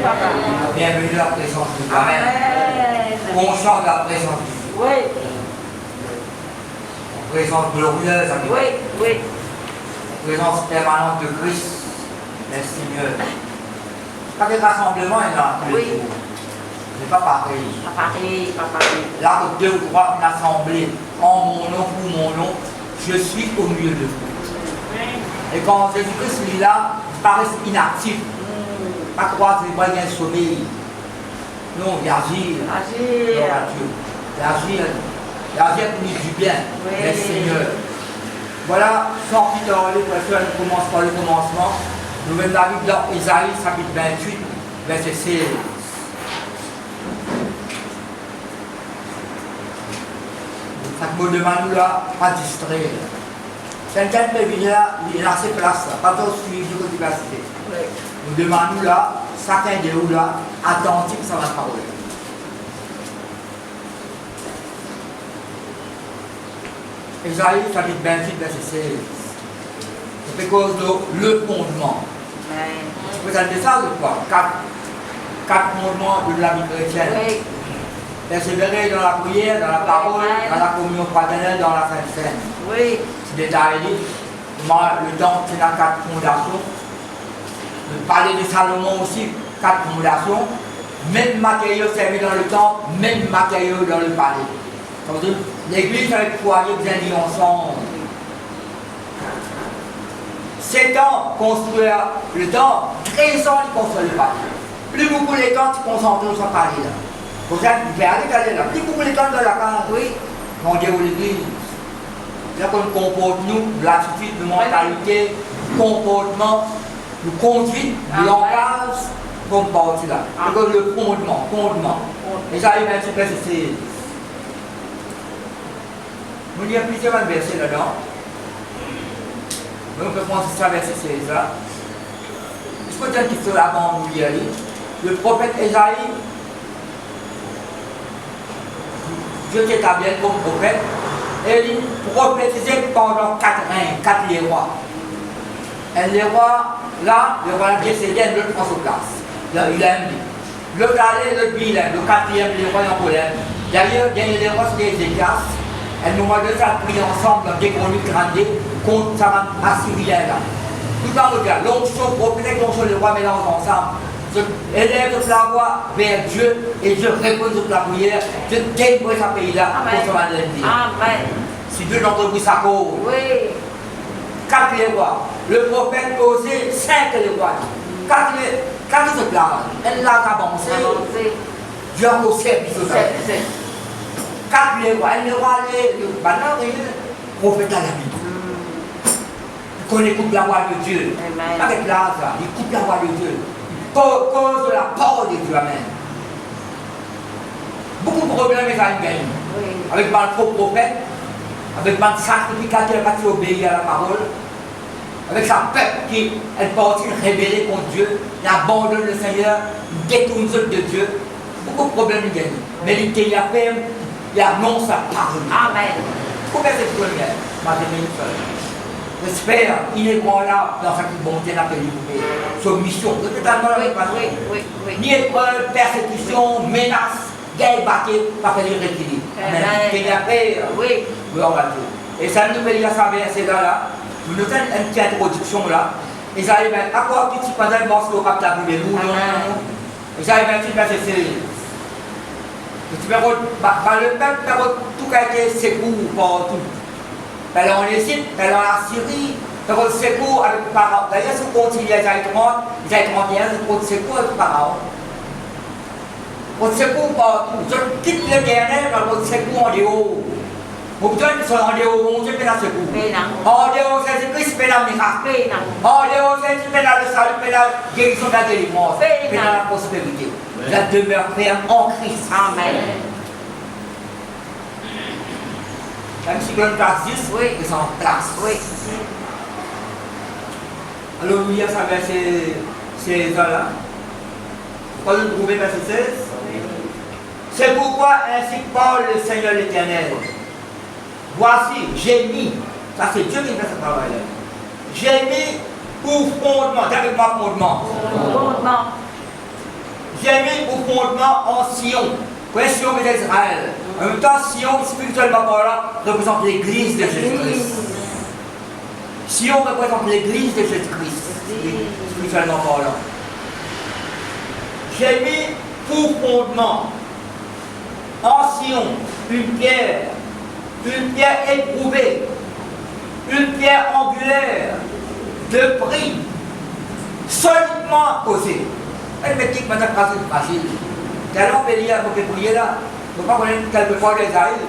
papa. Bienvenue à la présence de toi-même. Conscient de la présence de Dieu. Oui. Présence glorieuse, ami. Oui, oui. Présence permanente de Christ, le Seigneur. Pas que rassemblement est là tous les jours. C'est pas pareil. Pas pareil, pas pareil. Là, où deux ou trois, une assemblée, en mon nom, pour mon nom, je suis au milieu de vous. Et quand Jésus-Christ est là, il paraît inactif. Pas croire qu'il va y avoir un sommeil. Non, il agit. Agir. Il agit pour lui du bien. Oui. Le Seigneur. Voilà, sans plus tarder, on commence par le commencement. Nous venons la Bible dans Isaïe, chapitre 28, verset 16. Ça me demande là, pas distraire. Quelqu'un peut venir là, il est à ses places là, pas trop suivi de l'université. Nous demandons là, chacun de nous là, attentif sur la parole. Isaïe, chapitre 28, verset 16. C'est à cause de le fondement. Vous avez ça ou quoi? Quatre fondements de la vie chrétienne. Oui. Persévérer dans la prière, dans la parole, dans la communion fraternelle, dans la Sainte Seine. Oui. C'est détaillé. Le temps, c'est la quatre fondations. Le palais de Salomon aussi, quatre fondations. Même matériaux servis dans le temple, même matériaux dans le palais. L'église avec le foyer bien dit ensemble. 7 ans construire le temple, 13 ans de construire le palais. Plus beaucoup les temps, tu concentres sur le palais là. Vous allez là. Plus beaucoup les temps dans la case. Oui. On dit où l'église. Là qu'on comporte nous, l'attitude, de mentalité, comportement, le conduite, le langage, comme partie là. C'est le fondement. Et ça arrive un petit peu, c'est. Il y a plusieurs versets là-dedans. On peut penser ça verset 16 là. Je peux dire qu'il faut avant nous y aller. Le prophète Esaïe, Dieu t'établit comme prophète, et il prophétisait pendant 4 règnes, 4 les rois. Et les rois, là, le roi décédé, l'autre prend sa place. Il aime. L'autre allait, l'autre bilan, le 4e, les rois en problème. D'ailleurs, il y a les rois, c'est Ézéchias. Et nous avons déjà pris ensemble dans des conduites grandes contre sa Assyrien là. Tout dans le cas, l'onction prophète, l'onction le roi mélangent ensemble. Je élève toute la voix vers Dieu et je réponds toute la prière. Je délivre ce pays-là pour son maladie. Amen. Si Dieu d'entre vous sa cause. Oui. 4 les rois. Le prophète posait 5 les rois. 4 se plage. Elle l'a avancé. Dieu a au service de ça. 4 les rois. Elle les rois, maintenant, le prophète à la Bible. Il connaît toute la voix de Dieu. Avec l'âge, il coupe la voix de Dieu. Cause de la parole de Dieu, amen. Beaucoup de problèmes avec une gagne. Avec un faux prophète, avec un sacrificateur qui obéit à la parole, avec sa peuple qui est parti rébellé contre Dieu, il abandonne le Seigneur, il détourne de Dieu. Beaucoup de problèmes il gagne. Mais il a fait, il annonce sa parole. Amen. Pourquoi cette première? Ma j'espère, il est bon là, dans sa bonté, dans sa mission. Ni épreuve, persécution, menace, guerre, bataille, pas faire le rééquilibre. Il a fait, oui, gloire à Dieu. Et ça nous fait dire ça, c'est là, nous notons une petite introduction là. Ils arrivent à quoi petit pendant le morceau au capteur de nous, ils arrivent à un petit peu, le peuple, tout a été secours partout. Elle en Égypte, elle en Syrie, elle a le secours avec le Pharaon. D'ailleurs, si on continue les Isaïe 30, Isaïe 31, c'est le secours avec le Pharaon. Le secours partout. Je quitte l'Éternel, mais le secours en dehors. Vous dites qu'ils sont en dehors, mon Dieu fait la secours. En dehors, Jésus-Christ fait la miracle. En dehors, Jésus fait le salut, fait la guérison de la délivrance, fait la prospérité. La demeure ferme en Christ. Amen. Même si le place 10, ils sont en place. Oui. Alors, nous lisons ça verset 16 là. Quand vous trouvez verset 16, c'est pourquoi ainsi parle le Seigneur l'Éternel. Voici, j'ai mis, ça c'est Dieu qui fait ce travail là. J'ai mis pour fondement, avec moi fondement. j'ai mis au fondement en Sion. Vous voyez, Sion est Israël. En même temps, Sion, spirituellement parlant, représente l'église de Jésus-Christ. Sion représente l'église de Jésus-Christ, spirituellement parlant. J'ai mis pour fondement en Sion une pierre éprouvée, une pierre angulaire, de prix, solidement posée. Elle me dit que maintenant, c'est facile. Quand on peut lire, on peut prier là, on ne peut pas connaître quelquefois les aïeux.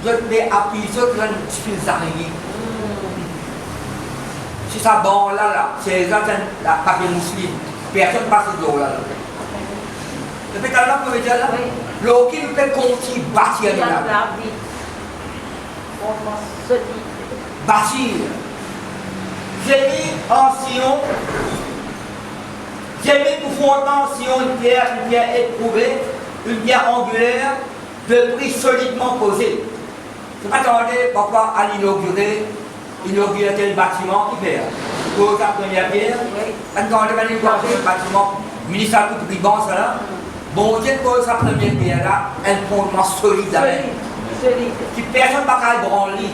Je vais appuyer sur le fil d'araignée. Si ça bon là, c'est la papier mousseline. Personne ne passe de l'eau là. Depuis tout à l'heure, vous pouvez dire là, l'eau qui nous fait conti bâtir là. Bâtir. J'ai mis en Sion, j'ai mis pour fondement en Sion une pierre éprouvée, une pierre angulaire, de prix solidement posée. Je m'attendais parfois à inaugurer tel bâtiment qui fait. Pose la première pierre, attendez à inaugurer le bâtiment, ministère tout ruban, ça là. Bon Dieu pose la première pierre là, un fondement solide avec. Qui personne ne va pas branler.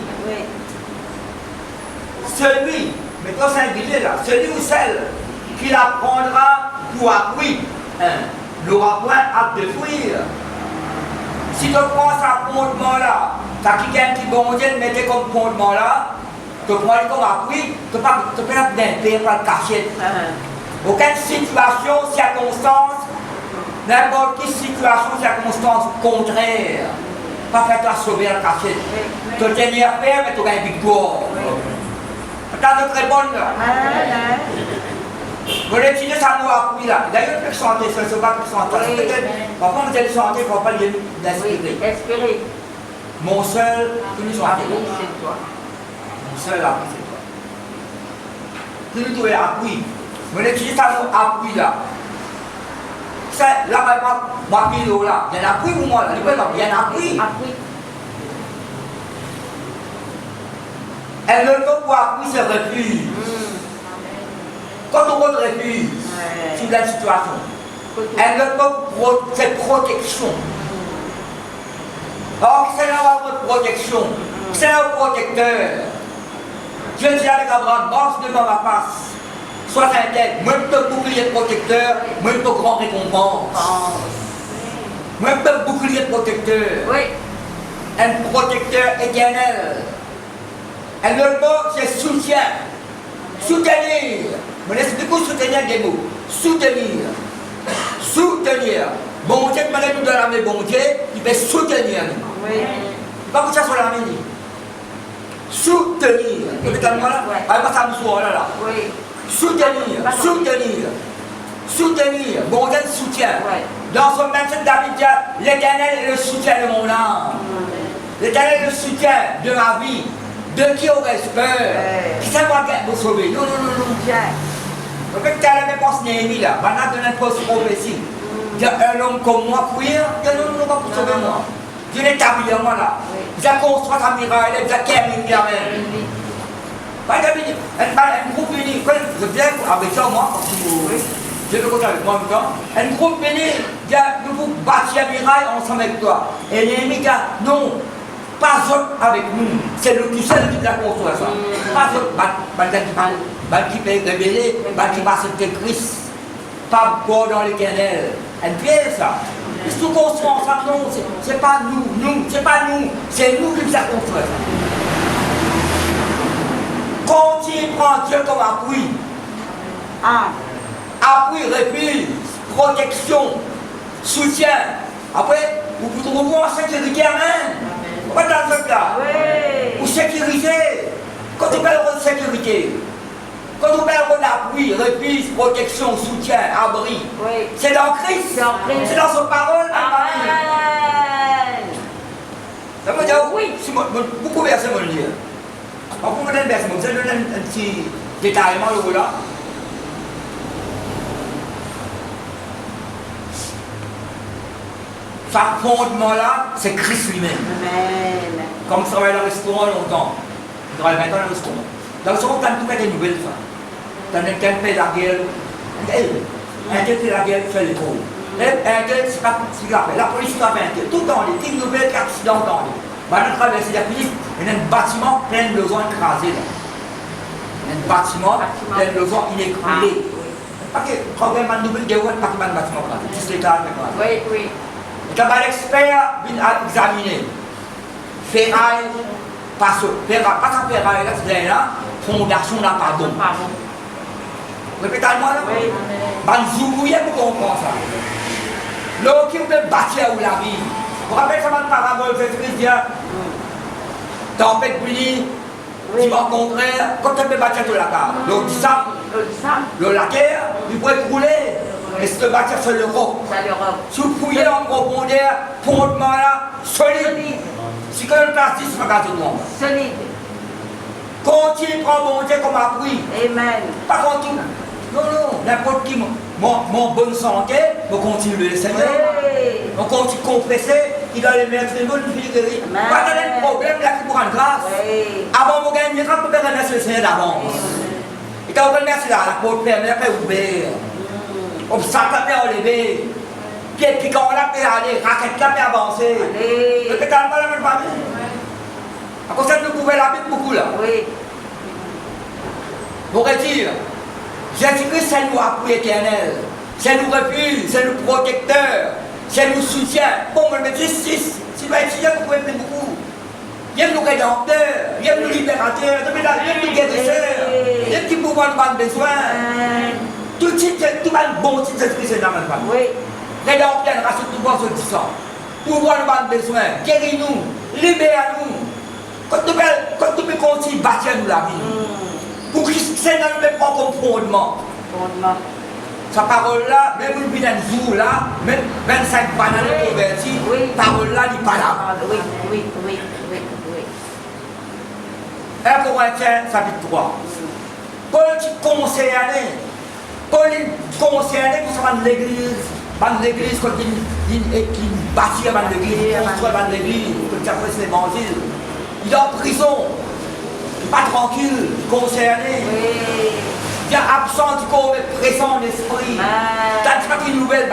Celui, mais quand c'est singulier là, celui ou celle qui la prendra pour appui, n'aura point hâte de fuir. Si tu prends ce fondement là, tu as quelqu'un qui bon Dieu mettait comme fondement là, tu prends comme appui, tu peux pas d'un pas le cacher. Aucune situation, circonstance, n'importe quelle situation, circonstance contraire, pas faire toi sauver le cachet. Tu tenir à faire, mais tu as une victoire. T'as de très bonnes là. Vous voulez utiliser ça nous appui là. D'ailleurs, le chanter, ce n'est pas le chanter. Parfois, vous allez chanter, il ne faut pas l'inspirer. Espérer. Mon seul, tu nous chanter. C'est toi. Mon seul appui, c'est toi. Tu nous trouvez appui. Vous voulez utiliser ça nous appui là. C'est là, ma pile là. Il y a un appui pour moi là. Il y a un appui. Elle ne peut pas appuyer ses refuges. Quand on voit refuge sur la situation, elle ne peut c'est protection. Or, c'est là votre protection. C'est un protecteur. Dieu dit avec Abraham, marche devant ma face. Sois intègre. Moi, je peux bouclier protecteur. Moi, je peux grand récompense. Moi, je peux bouclier protecteur. Un protecteur éternel. Elle le mot, c'est soutien. Soutenir. Je laisse beaucoup soutenir des mots. Soutenir. Soutenir. Bon Dieu, je me donne la main, bon Dieu, il va soutenir. Pas pour ça sur la main. Soutenir. Vous êtes à moi là? Pas ça me souvient là. Soutenir. Soutenir. Soutenir. Bon Dieu soutient. Dans son verset, David dit, l'Éternel est le soutien de mon âme. L'Éternel est le soutien de ma vie. De qui aurait-je peur? Qui ça va vous sauver? Non. En fait, tu as la réponse Néhémie là. Maintenant, donne une fausse prophétie. Il y a un homme comme moi, courir, il y a un homme pas pour sauver moi. Dieu est établi en moi là. Vous avez construit ta muraille, vous avez terminé la même. Pas un groupe uni, je viens avec ça moi, je vais compter avec moi en même temps. Un groupe uni, nous vous bâtir la muraille ensemble avec toi. Et Néhémie dit non. Pas autre avec nous, c'est le tout seul qui l'a construit ça. Pas autre, qui peut révéler, qui va accepter Christ. Pas pour dans l'éternel. Elle pièce ça. Si nous construisons ensemble, non, c'est pas nous, c'est pas nous, c'est nous qui l'a construit ça. Continue à prendre Dieu comme appui. Appui, refuge, protection, soutien. Après, vous trouvez en sécurité, amen. Pas dans ce cas. Pour sécuriser. Quand on parle de sécurité, quand on parle d'appui, refuge, protection, soutien, abri, c'est dans Christ. C'est dans son parole. Ça veut dire oui. Beaucoup de versets vont le dire. Beaucoup de versets, vous allez donner un petit détaillement là. Ce fondement-là, c'est Christ lui-même. Comme je travaille dans le restaurant longtemps, je travaille 20 ans dans le restaurant. Dans le restaurant, tu as tout fait des nouvelles femmes. Tu as un pays de la guerre. Un tel fait la guerre, fait les pauvres. Un tel, c'est pas ce qu'il a fait. La police a fait un tel. Tout le temps, les types nouvelles accidents dans les. Maintenant, traverser la police, il y a un bâtiment plein de logements écrasés. Un bâtiment plein de logements inécroulés. Parce que quand on a un nouvel déroulement, pas qu'il y a un bâtiment écrasé. Juste l'État écrasé. Oui, oui. Et quand l'expert vient examiner, ferraille, pas ça ferraille, là, c'est là, fondation n'a pas bon. Pardon. Répétez-moi là. Oui. Ban Zoubouye pour comprendre ça. L'eau qui peut bâtir ou la vie. Vous rappelez ça, ma parabole, c'est chrétien. Tempête brûlée, tu vas rencontrer, quand tu peux bâtir tout la carte. L'eau dit ça, l'eau la terre, il peut écrouler. Et si tu bâtir sur l'Europe, si vous fouillez en profondeur, fondement là, solide. Si que le plastique, c'est pas tout le monde. Solide. Continue, prends mon Dieu comme appui. Amen. Pas continue. Non, n'importe qui, mon bonne santé, on continue le Seigneur. On continue de confesser, il a les mettre les bonnes filles guéries. Pas de problème là qui prend grâce. Avant de gagner, quand on peut remercier le Seigneur d'avance. Et quand on remercie là, la porte permet de ouvrir. Obstacle peut enlever. Pied piquant là peut aller, raquette là peut avancer. Le pétale pas la même famille. À cause de nous pouvons la Bible beaucoup là. Oui. Pour dire, Jésus-Christ, c'est nous appui éternel, c'est nous refuge, c'est nous protecteur, c'est nous soutien. Bon, mais justice, si vous êtes vous pouvez plus beaucoup. Il y a nous rédempteur, il y a nous libérateur, il y a nous guérisseur, il y a qui pouvoir nous avoir besoin. Tout le bon titre de Christ est dans ma femme. Oui. Rédempteur, nous rassure tout le monde sur pouvoir nous avoir besoin, guéris-nous, libère-nous. Quand tu peux continuer à bâtir nous la vie. Pour que le Seigneur nous prend comme fondement. Sa parole-là, même une binaine jour là, même 25 bananes converties, parole-là, il n'est pas là. Oui. 1 Corinthiens, chapitre 3. Paul est concerné. Paul est concerné pour savoir l'église, quand il bâtit l'église, il construit l'église, quand il a fait l'évangile. Il est en prison. Pas tranquille, concerné. Il est absent du corps, mais présent d'esprit. Quand tu as une nouvelle,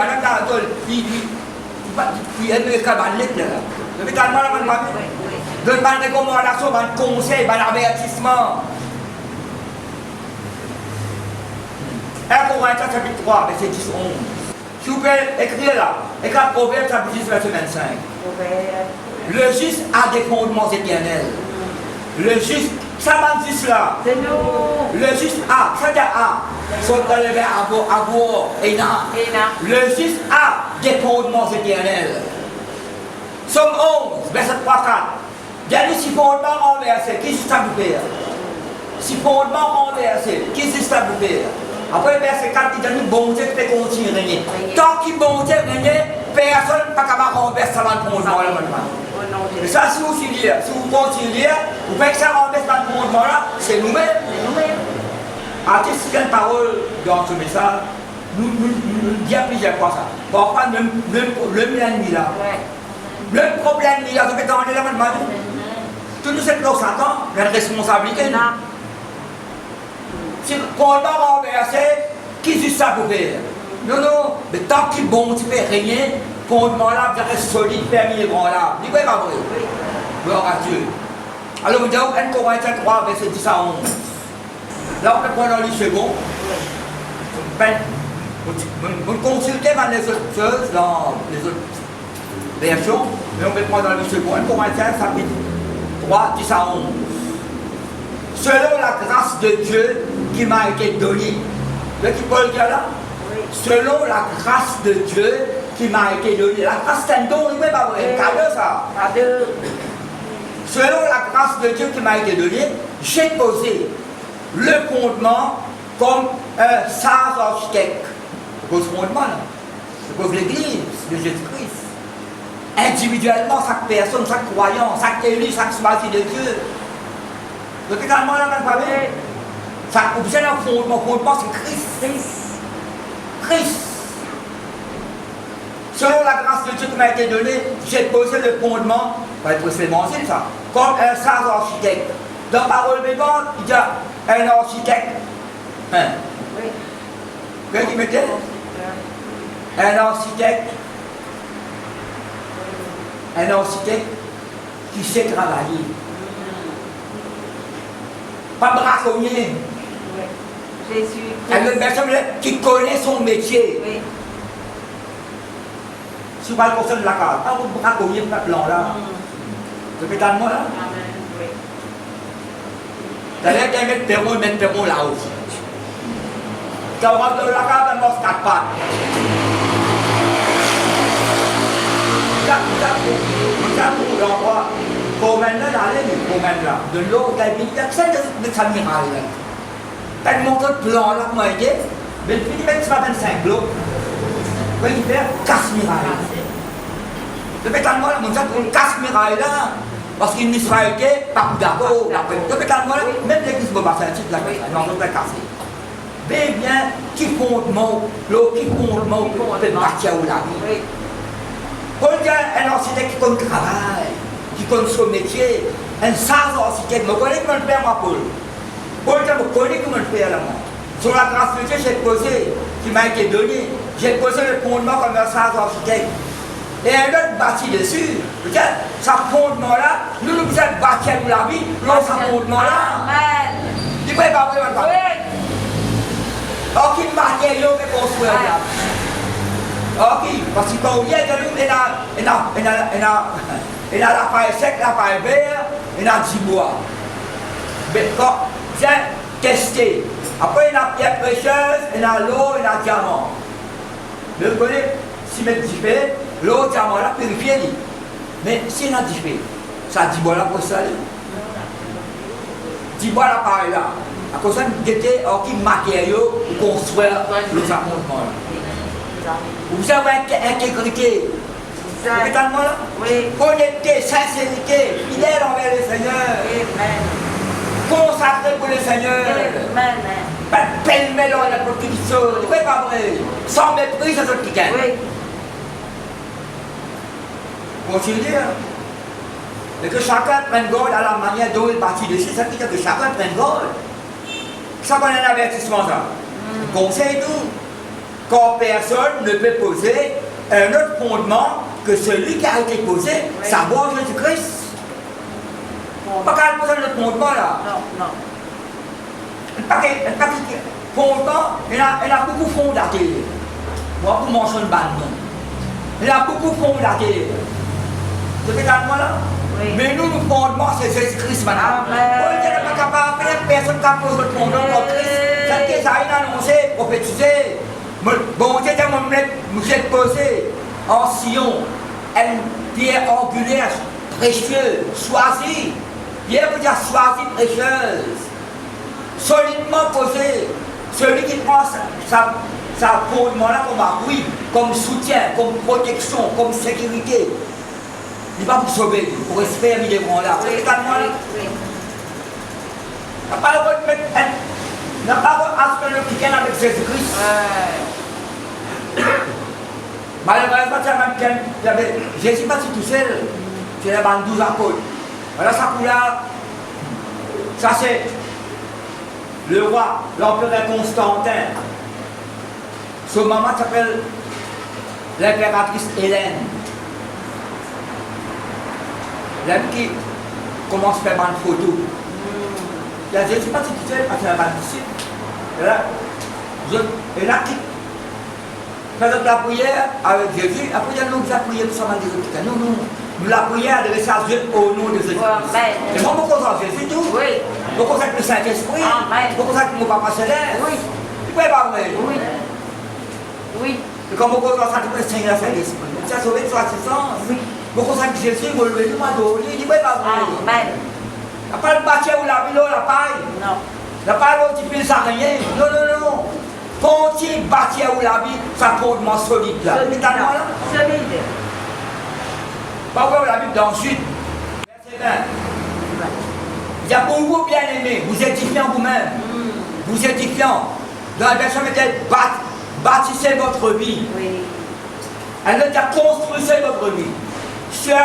il aime le cabanet. Mais quand tu as une recommandation, un conseil, un avertissement. 1 Corinthiens chapitre 3, verset 10-11. Si vous pouvez écrire là, écrire Proverbe chapitre 10, verset 25. Le juste a des fondements éternels. Le juste, ça m'a dit cela. C'est nous. Le juste a, ça dit a. Sont dans le verbe avoir, Ena. Le juste a des fondements éternels. Somme 11, verset 3-4. Il y a des 6 fondements renversés. Qui est à vous faire? 6 fondements renversés. Qui est à vous faire? Après, verset 4, il dit bon Dieu peut continuer à régner. Tant qu'il bon Dieu règne, personne ne peut pas renverser ça dans le fondement. Et ça, si vous suivez, si vous continuez, vous pouvez que ça renverse dans le fondement là, c'est nous-mêmes. Artiste, si une parole dans ce message, nous disons plusieurs fois ça. Parfois, même l'ennemi là. Le problème, il y a tout dans les mains de ma vie. Tout nous, c'est que Satan, il y a une responsabilité. Si le fondement renversé, qui dit ça pour faire? Non, mais tant qu'il bon, tu peux régner. Fondement là, vous restez solide, permis les grands là. Dis quoi, pas vrai? Gloire à Dieu. Alors, nous avons 1 Corinthiens 3, verset 10 à 11. Là, on peut prendre le second. On consulte dans les autres choses, dans les autres versions, mais on peut prendre le second. 1 Corinthiens, chapitre 3, 10 à 11. Selon la grâce de Dieu qui m'a été donnée. Le qui Paul dit là? Selon la grâce de Dieu qui m'a été donnée. La grâce c'est un don, il n'est pas vrai. Cadeau ça. Selon la grâce de Dieu qui m'a été donnée, j'ai posé le fondement comme un sage architecte. Je pose le fondement là. Je pose l'église de Jésus-Christ. Individuellement, chaque personne, chaque croyant, chaque élu, chaque choisi de Dieu. Donc également la même famille. Ça objet un fondement, c'est Christ. Selon la grâce de Dieu qui m'a été donnée, j'ai posé le fondement, c'est l'évangile ça, comme un sage architecte. Dans la parole vivante, il y a un architecte. Qu'est-ce qu'il mettait? Un architecte qui sait travailler. Pas braconnier. Oui. Jésus. Une personne qui connaît son métier. Oui. Si vous parlez comme ça de la carte, pas vous braconnier pas blanc là. Vous faites à moi là? Amen. Oui. Vous allez mettre Perron là-haut. Quand on rentre dans la carte, on mange 4 pattes. Pour l'endroit, pour maintenant d'aller, pour maintenant, de l'eau, de la vie, ça de sa miraille. Quand il montre le plan là, comment il est, mais le petit mec, c'est pas 25 blocs. Quand il fait, casse miraille. Le pétale moi, mon on casse miraille là, parce qu'il n'y sera pas d'accord. Le pétale moi, même l'église ne va pas faire un titre là, on va casser. Mais bien, qui fondement, l'eau, qui fondement, peut partir où là. Pour un architecte qui connaît le travail, qui connaît son métier, un sage architecte, je connais comment le faire, ma Paul. Paul, je connais comment le faire, là, moi. Sur la grâce de Dieu, j'ai posé, qui m'a été donné, j'ai posé le fondement comme un sage architecte. Et un autre bâti dessus, peut-être, ce fondement-là, nous nous sommes bâtis pour la vie, l'autre fondement-là. Amen. Il ne peut pas voir maintenant. Aucune matériau peut construire là. Ok, parce que quand on vient de nous, il a la paille sec, la paille verte, il a du bois. Mais quand j'ai testé, après il a pierre précieuse, il a l'eau, il a diamant. Mais vous connaissez, si met du fait, l'eau, diamant là, purifié. Mais si il a du fait, ça dit bois là pour ça. Du bois là, pareil là. À cause de ça, il y a aucun matériau pour construire le appartement là. Vous avez intégrité. Vous êtes à moi là? Oui. Honnêteté, sincérité, fidèle envers le Seigneur. Amen. Consacré pour le Seigneur. Amen. Pas de pêle-mêle dans la production. Vous ne pas vrai. Sans mépris, c'est ce qui gagne. Oui. Continuez. Et que chacun prenne garde à la manière dont il bâtit dessus. Ça veut dire que chacun prenne garde. Ça va un avertissement ça. Conseil tout. Quand personne ne peut poser un autre fondement que celui qui a été posé, oui. Savoir Jésus-Christ. Pas qu'à poser un autre fondement là. Non, non. Fondement, il a beaucoup fondaté. Moi, pour mentionner le ban, il a beaucoup fondaté. Vous êtes à moi là? Oui. Mais nous, le fondement, c'est Jésus-Christ maintenant. On n'est pas capable de faire personne qui pose le fondement pour Christ. C'est ça, il a annoncé, prophétisé. Bon Dieu, nous êtes posé en Sion, une pierre angulaire, précieuse, choisie. Pierre veut dire choisie, précieuse. Solidement posée. Celui qui prend sa fondement-là comme appui, comme soutien, comme protection, comme sécurité. Il va vous sauver, pour espérer les grands là. Oui. La parole de mettre la parole à ce que le week-end avec Jésus-Christ. Malheureusement, Jésus n'est pas tout seul. C'est les 12 apôtres. Voilà ça pour là. Ça c'est le roi, l'empereur Constantin. Son maman s'appelle l'impératrice Hélène. L'homme qui commence à faire une photo. Il y a Jésus pas tout seul, parce qu'il y a un disciple. Et là, qui faisait la prière avec Jésus, après il y a nous qui avons prié pour ça, nous la prière adressée à Dieu au nom de Jésus. Et moi, je consacre Jésus tout. Oui. Je consacre le Saint-Esprit. Je consacre mon Papa Céleste. Oui. Tu peux pas vrai? Oui. Oui. Et comme je consacre le Seigneur Saint-Esprit, tu as sauvé de son assistance. Oui. Je consacre Jésus, je le dis, tu peux pas vrai? Amen. La paille bâtie ou la ville, la paille. Non. La paille où tu peux ça rien. Non, non, non. Quand tu bâtis ou la ville, ça fondement solide là. Solide. Solide. Pas voir la Bible dans le sud. Verset 20. Il y a pour vous bien aimés, vous édifiant vous-même. Vous édifiant. Dans la version peut-être bâtissez votre vie. Oui. Elle veut dire construisez votre vie. Sur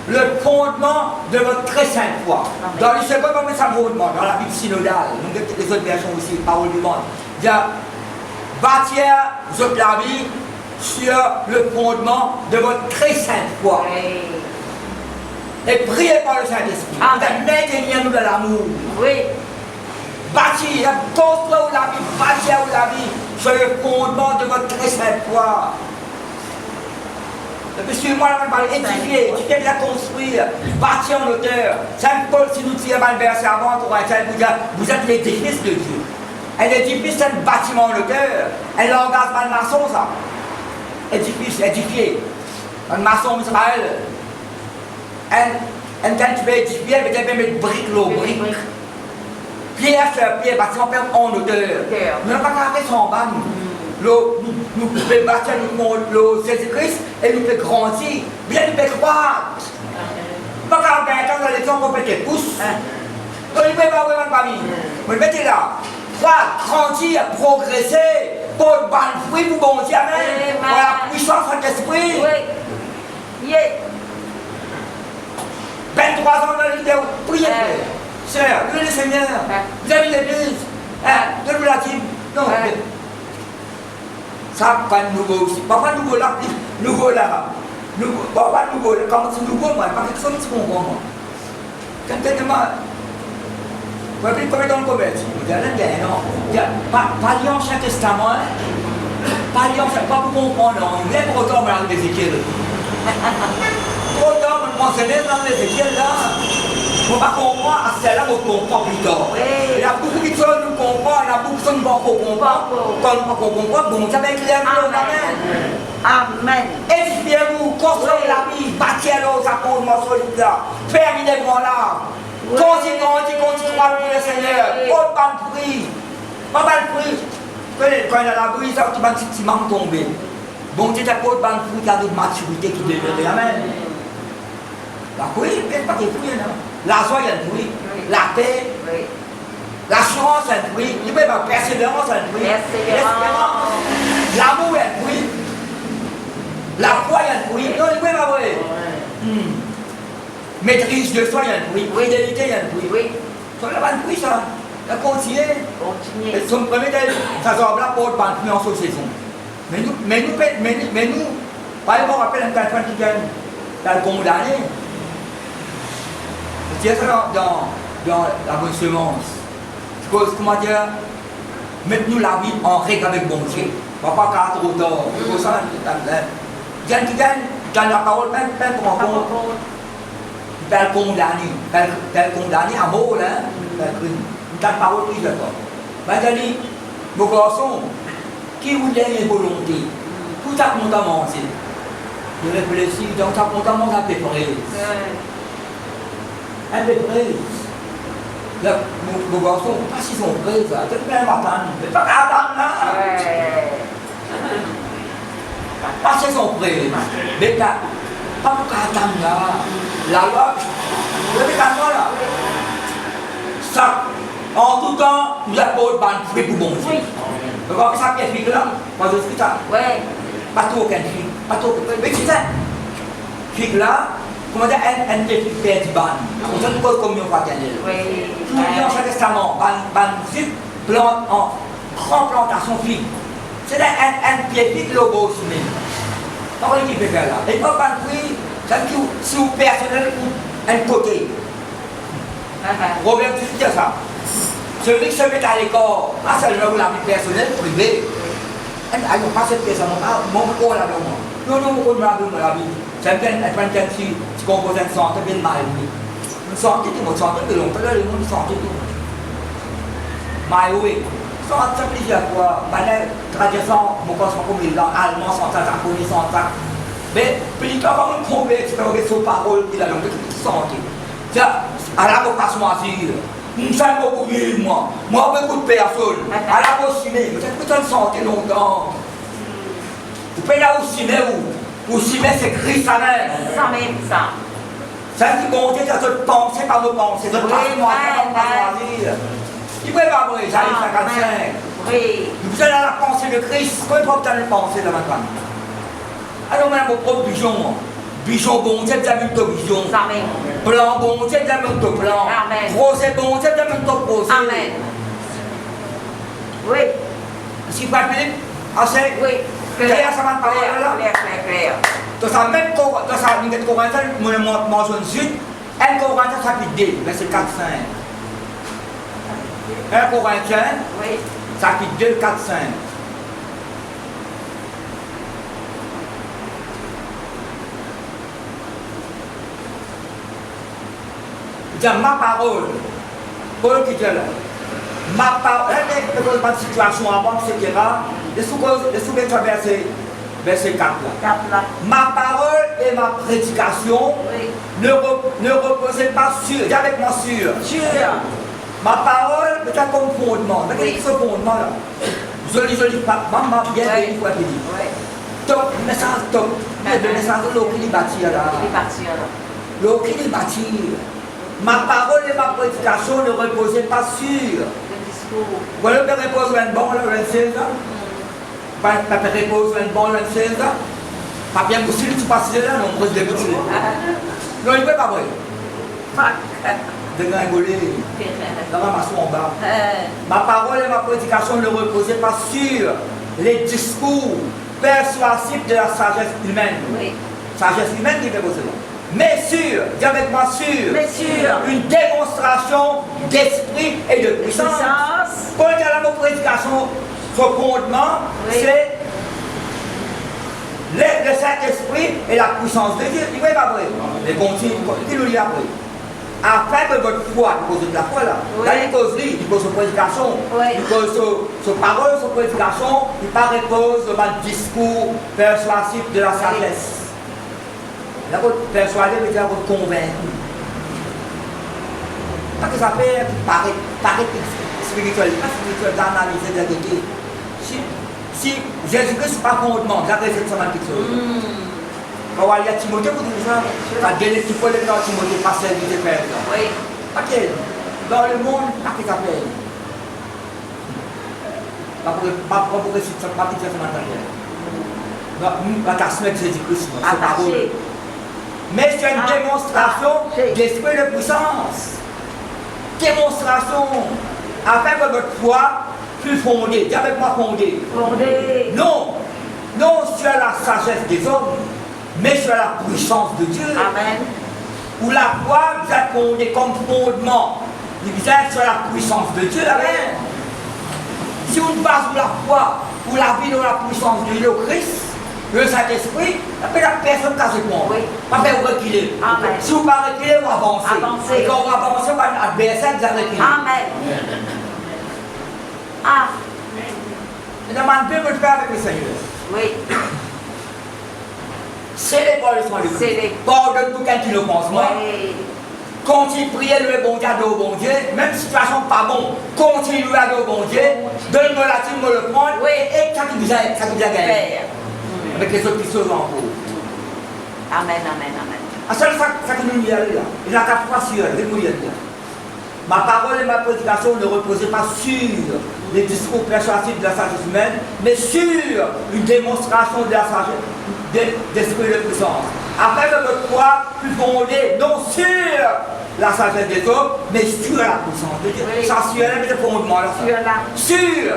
le fondement de votre très sainte foi. Dans le second, on met ça fondement, dans la Bible synodale, donc les autres versions aussi, parole du monde. Il y a bâtir votre la vie sur le fondement de votre très sainte foi. Oui. Et priez par le Saint-Esprit. Amen. Maintenez-nous dans l'amour. Oui. Bâtir, construire la vie, bâtir la vie sur le fondement de votre très sainte foi. Et puis suivez-moi la parole, édifier, édifier bien construire, bâtir en hauteur. Saint Paul, si nous tirons le verset avant, vous êtes l'édifice de Dieu. Un édifice, c'est un bâtiment en hauteur. Un langage pas de maçon, ça. Édifice, édifier. Un maçon Israël. Un quand tu veux édifier, tu peux mettre briques, l'eau, briques. Pierre sur pierre, bâtiment en hauteur. Nous n'avons pas qu'à faire son bas, nous pouvons bâtir le Jésus-Christ et nous pouvons grandir. Bien, nous pouvons croire. Pas qu'à faire dans les gens qu'on peut te pousser. Donc, il ne peut pas vraiment pas mis. Vous le mettez là. Croire, grandir, progresser, pour le bon fruit, pour bon Dieu, amen. Pour la puissance de l'esprit. Oui. 23 ans dans le vidéo, priez, Sœur, louez le Seigneur. Vous avez l'église. Donne-nous la team. Non. Ça, pas de nouveau aussi. Pas de nouveau là. Nouveau là. Pas de nouveau là. Comment c'est nouveau, moi? Pas quelque chose qui se comprend, moi. Quand tu te demandes. Vous avez combien dans le commerce? Vous avez un non. Pas lié en chaque testament. Pas lié en chaque. Pas pour comprendre, non. Il est pour autant, on va Ézéchiel. Autant me mentionner dans l'Ézéchiel là, on va comprendre à celle-là, on comprend plus tard. Il y a beaucoup de choses nous comprend, il y a beaucoup de choses nous ne comprenons pas. Quand nous ne comprenons pas, bon, ça va être clair. Amen. Édifiez-vous, construisez la vie, bâtissez-le, ça pose mon solide là. Fermez-les-moi là. Continuez à prier le Seigneur. Pas de prix. Pas de prix. Quand il y a la brise, ça va petit ciment tomber. Bon Dieu, tu as pas de fruit, tu as de maturité qui devrait. Amen. La fruit, il n'y a pas de fruits. La joie, il y a un fruit. La paix. L'assurance, il y a un fruit. Il peut y avoir persévérance, il y a un fruit. L'espérance. L'amour, il y a un fruit. La foi, il y a un fruit. Non, il peut y avoir. Maîtrise de soi, il y a un fruit. Fidélité, il y a un fruit. Ça n'a pas de fruit, ça. Il faut continuer. Et son premier, ça sort là pour le fruit en saison. Mais nous, par exemple, on rappelle un quelqu'un qui gagne dans le condamné. Je dis ça dans la bonne semence. Je pose, comment dire, mettez-nous la vie en règle avec bon Dieu. On ne va pas faire trop tard. C'est pour ça que qui gagne dans la parole, même pour un compte. Tel condamné à mort, dans la parole, oui, d'accord. Maintenant, mon garçon, qui voulait une volonté, tout ça compte à manger. Je réfléchis, donc ça compte à manger un peu près. Un peu près. Mon garçon, pas si sont prêts, c'est plein matin, mais pas qu'à attendre là. Pas si sont prêts, mais pas qu'à attendre là. La loi, vous avez qu'à voir là. Ça, en tout temps, nous avons pas de fruit pour bon Dieu. Donc, ça qui est fille là, moi je suis ça. Oui. Pas tout aucun fille. Pas tout aucun fille. Mais tu sais, fille là, comment dire, elle ne fait pas du ban. On se pose comme une fraternelle. Oui. Tout le Ancien Testament, zip, plante en grande plantation fille. C'est un pied fille logo aussi même. Comment il peut faire là? Et pas de fruit, ça veut dire si vous personnel ou un côté. Robert, tu dis ça. Celui qui se met à l'écart, c'est le la vie personnelle, privée. Elle n'a pas cette personne, mon corps là, non, mon corps là, la vie. C'est un peu si tu composes une santé bien mal. Une santé, tu me santé, de l'on peut le monde santé. Mais oui, santé plusieurs fois, tradition, mon corps sont comme les langues allemands, santé, japonais, santé. Mais, puis quand on trouve, tu peux regarder sur parole, il a l'anglais qui santé. Tiens, à la vocation asile. Je sais beaucoup mieux, moi. Moi, beaucoup de personnes. À la possibilité, vous êtes peut-être santé longtemps. Vous pouvez là aussi, mais où? Aussi, mais c'est Christ à même. Ça même, ça. Ça dit, bon Dieu, c'est de penser par nos pensées. De penser, moi, c'est pas choisir. Il peut pas vrai, j'arrive 55. Oui. Vous allez à la pensée de Christ. Comment vous pouvez penser de maintenant? Alors, même vos propres visions, moi. Vision bon Dieu, vous avez une vision. Amen. Plan bon Dieu, vous avez un plan. Amen. Procès bon Dieu, vous avez un procès. Amen. Oui. Si vous appelez Assez? Oui. Clair, ça va parler là? Clair. Dans sa même dans sa ligne de Corinthiens, je mentionne suite, 1 Corinthiens chapitre 2, verset 4-5. 1 Corinthiens, Oui. chapitre 2, 4-5. Il dit ma parole, Paul qui dit là, ma parole, elle n'est pas de situation avant, etc. Les sous-vêtements verset 4 là. Ma parole et ma prédication Oui. ne reposaient pas sur, dis avec moi sur. Sûr. Ma parole est un comme fondement. Regardez ce fondement là. Joli, maman bien Oui. dit quoi qu'il dit. Oui. Top, message top. Le message de l'eau qui est bâti là. Il est parti alors. L'eau qui est bâti. Ma parole et ma prédication ne reposaient pas sur. Le discours. Voilà, le repose un bon, le 16 ans. Papa repose un bon, le 16 ans. Pas bien possible, tu passes là, non, on pose des bouts. Non, il ne peut pas vrai. De gringoler. Dans ma maçon en bas. Ma parole et ma prédication ne reposaient pas sur les discours persuasifs de la sagesse humaine. Oui. Sagesse humaine qui fait poser là. Mais sur, dis avec moi sur, Mais sûr. une démonstration d'esprit et de puissance. Paul dit à la prédication, son fondement, Oui. c'est le Saint-Esprit et la puissance de Dieu. Il va pas vrai. Les continues, il nous dit après. Afin que votre foi, il pose de la foi là, Oui. là il cause son prédication, Oui. il cause son parole, son prédication, il pas repose sur le discours persuasif de la sagesse. La votre persuader veut dire votre convaincre. Parce que ça fait paraître spirituel, pas spirituel d'analyser de la vérité. Si Jésus-Christ n'est pas fondement, la réception de quelque chose. Quand il y a Timothée, vous dites ça, la dernière qui peut le faire Timothée, pas servir de père. Oui. Ok, dans le monde, pas qu'il s'appelle. Pas pour que c'est pas petit ça matériel. La casse de Jésus-Christ, c'est parole. Mais c'est une démonstration d'esprit de puissance. Démonstration afin que votre foi fût fondée. Dis avec moi fondée. Fondé. Non, non sur la sagesse des hommes, mais sur la puissance de Dieu. Amen. Où la foi vous êtes fondée comme fondement. Vous êtes sur la puissance de Dieu. Amen. Si vous basez la foi, ou la vie de la puissance de Dieu, Christ, le Saint-Esprit, après la personne qui a ce point. Oui. Pas faire reculer. Amen. Si vous ne pas reculer, vous avancez. Avancer. Et quand vous avancez, vous avez un adversaire qui a reculé. Amen. Ah. Et demande Dieu de faire avec le Seigneur. Oui. C'est les paroles de Dieu. Scellez. Pardonne tout quand tu le penses. Oui. Continue de prier le bon Dieu, le bon Dieu. Même si situation pas bon, continue à le bon Dieu. Donne-moi la team, me le prendre. Oui. Et ça qui vous a gagné. Père. Avec les autres qui sont en cours. Amen, amen, amen. À ça qui nous dit là. Il a 4 fois sur elle. Ma parole et ma prédication ne reposaient pas sur les discours persuasifs de la sagesse humaine, mais sur une démonstration de la sagesse, d'esprit de puissance. Afin que votre foi fût fondée non sur la sagesse des hommes, mais sur la puissance de Dieu. Oui. Ça, sur elle, mais le fondement là. Sur la. Sur.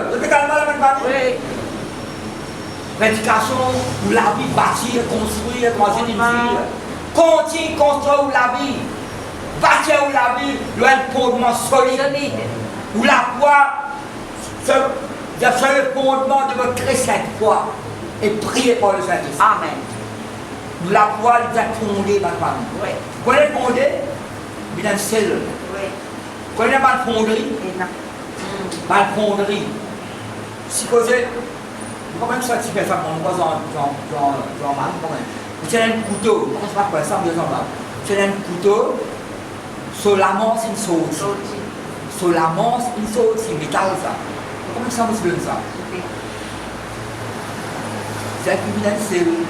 Vous êtes calme là, maintenant. Oui. Prédication où la vie bâtir, construire, manger une ville. Continue construire où la vie. Bâtir où la vie doit être fondement solide. Solide. Où la foi, c'est le fondement de votre chrétienne foi. Et prier pour le Saint-Esprit. Amen. Où la foi doit être fondée par la famille. Oui. Vous connaissez fondée? Il y a une cellule. Oui. Vous connaissez ma fonderie? Et non. Ma fonderie. Si vous avez. Comment ça tu fais ça? On va dans mal. Tu as un couteau. Comment ça va faire ça? Tu as un couteau. Sur la main, c'est une sauce. Sorti. Sur la main, c'est une sauce. C'est métal ça. Comment ça vous donne ça? C'est une cellule.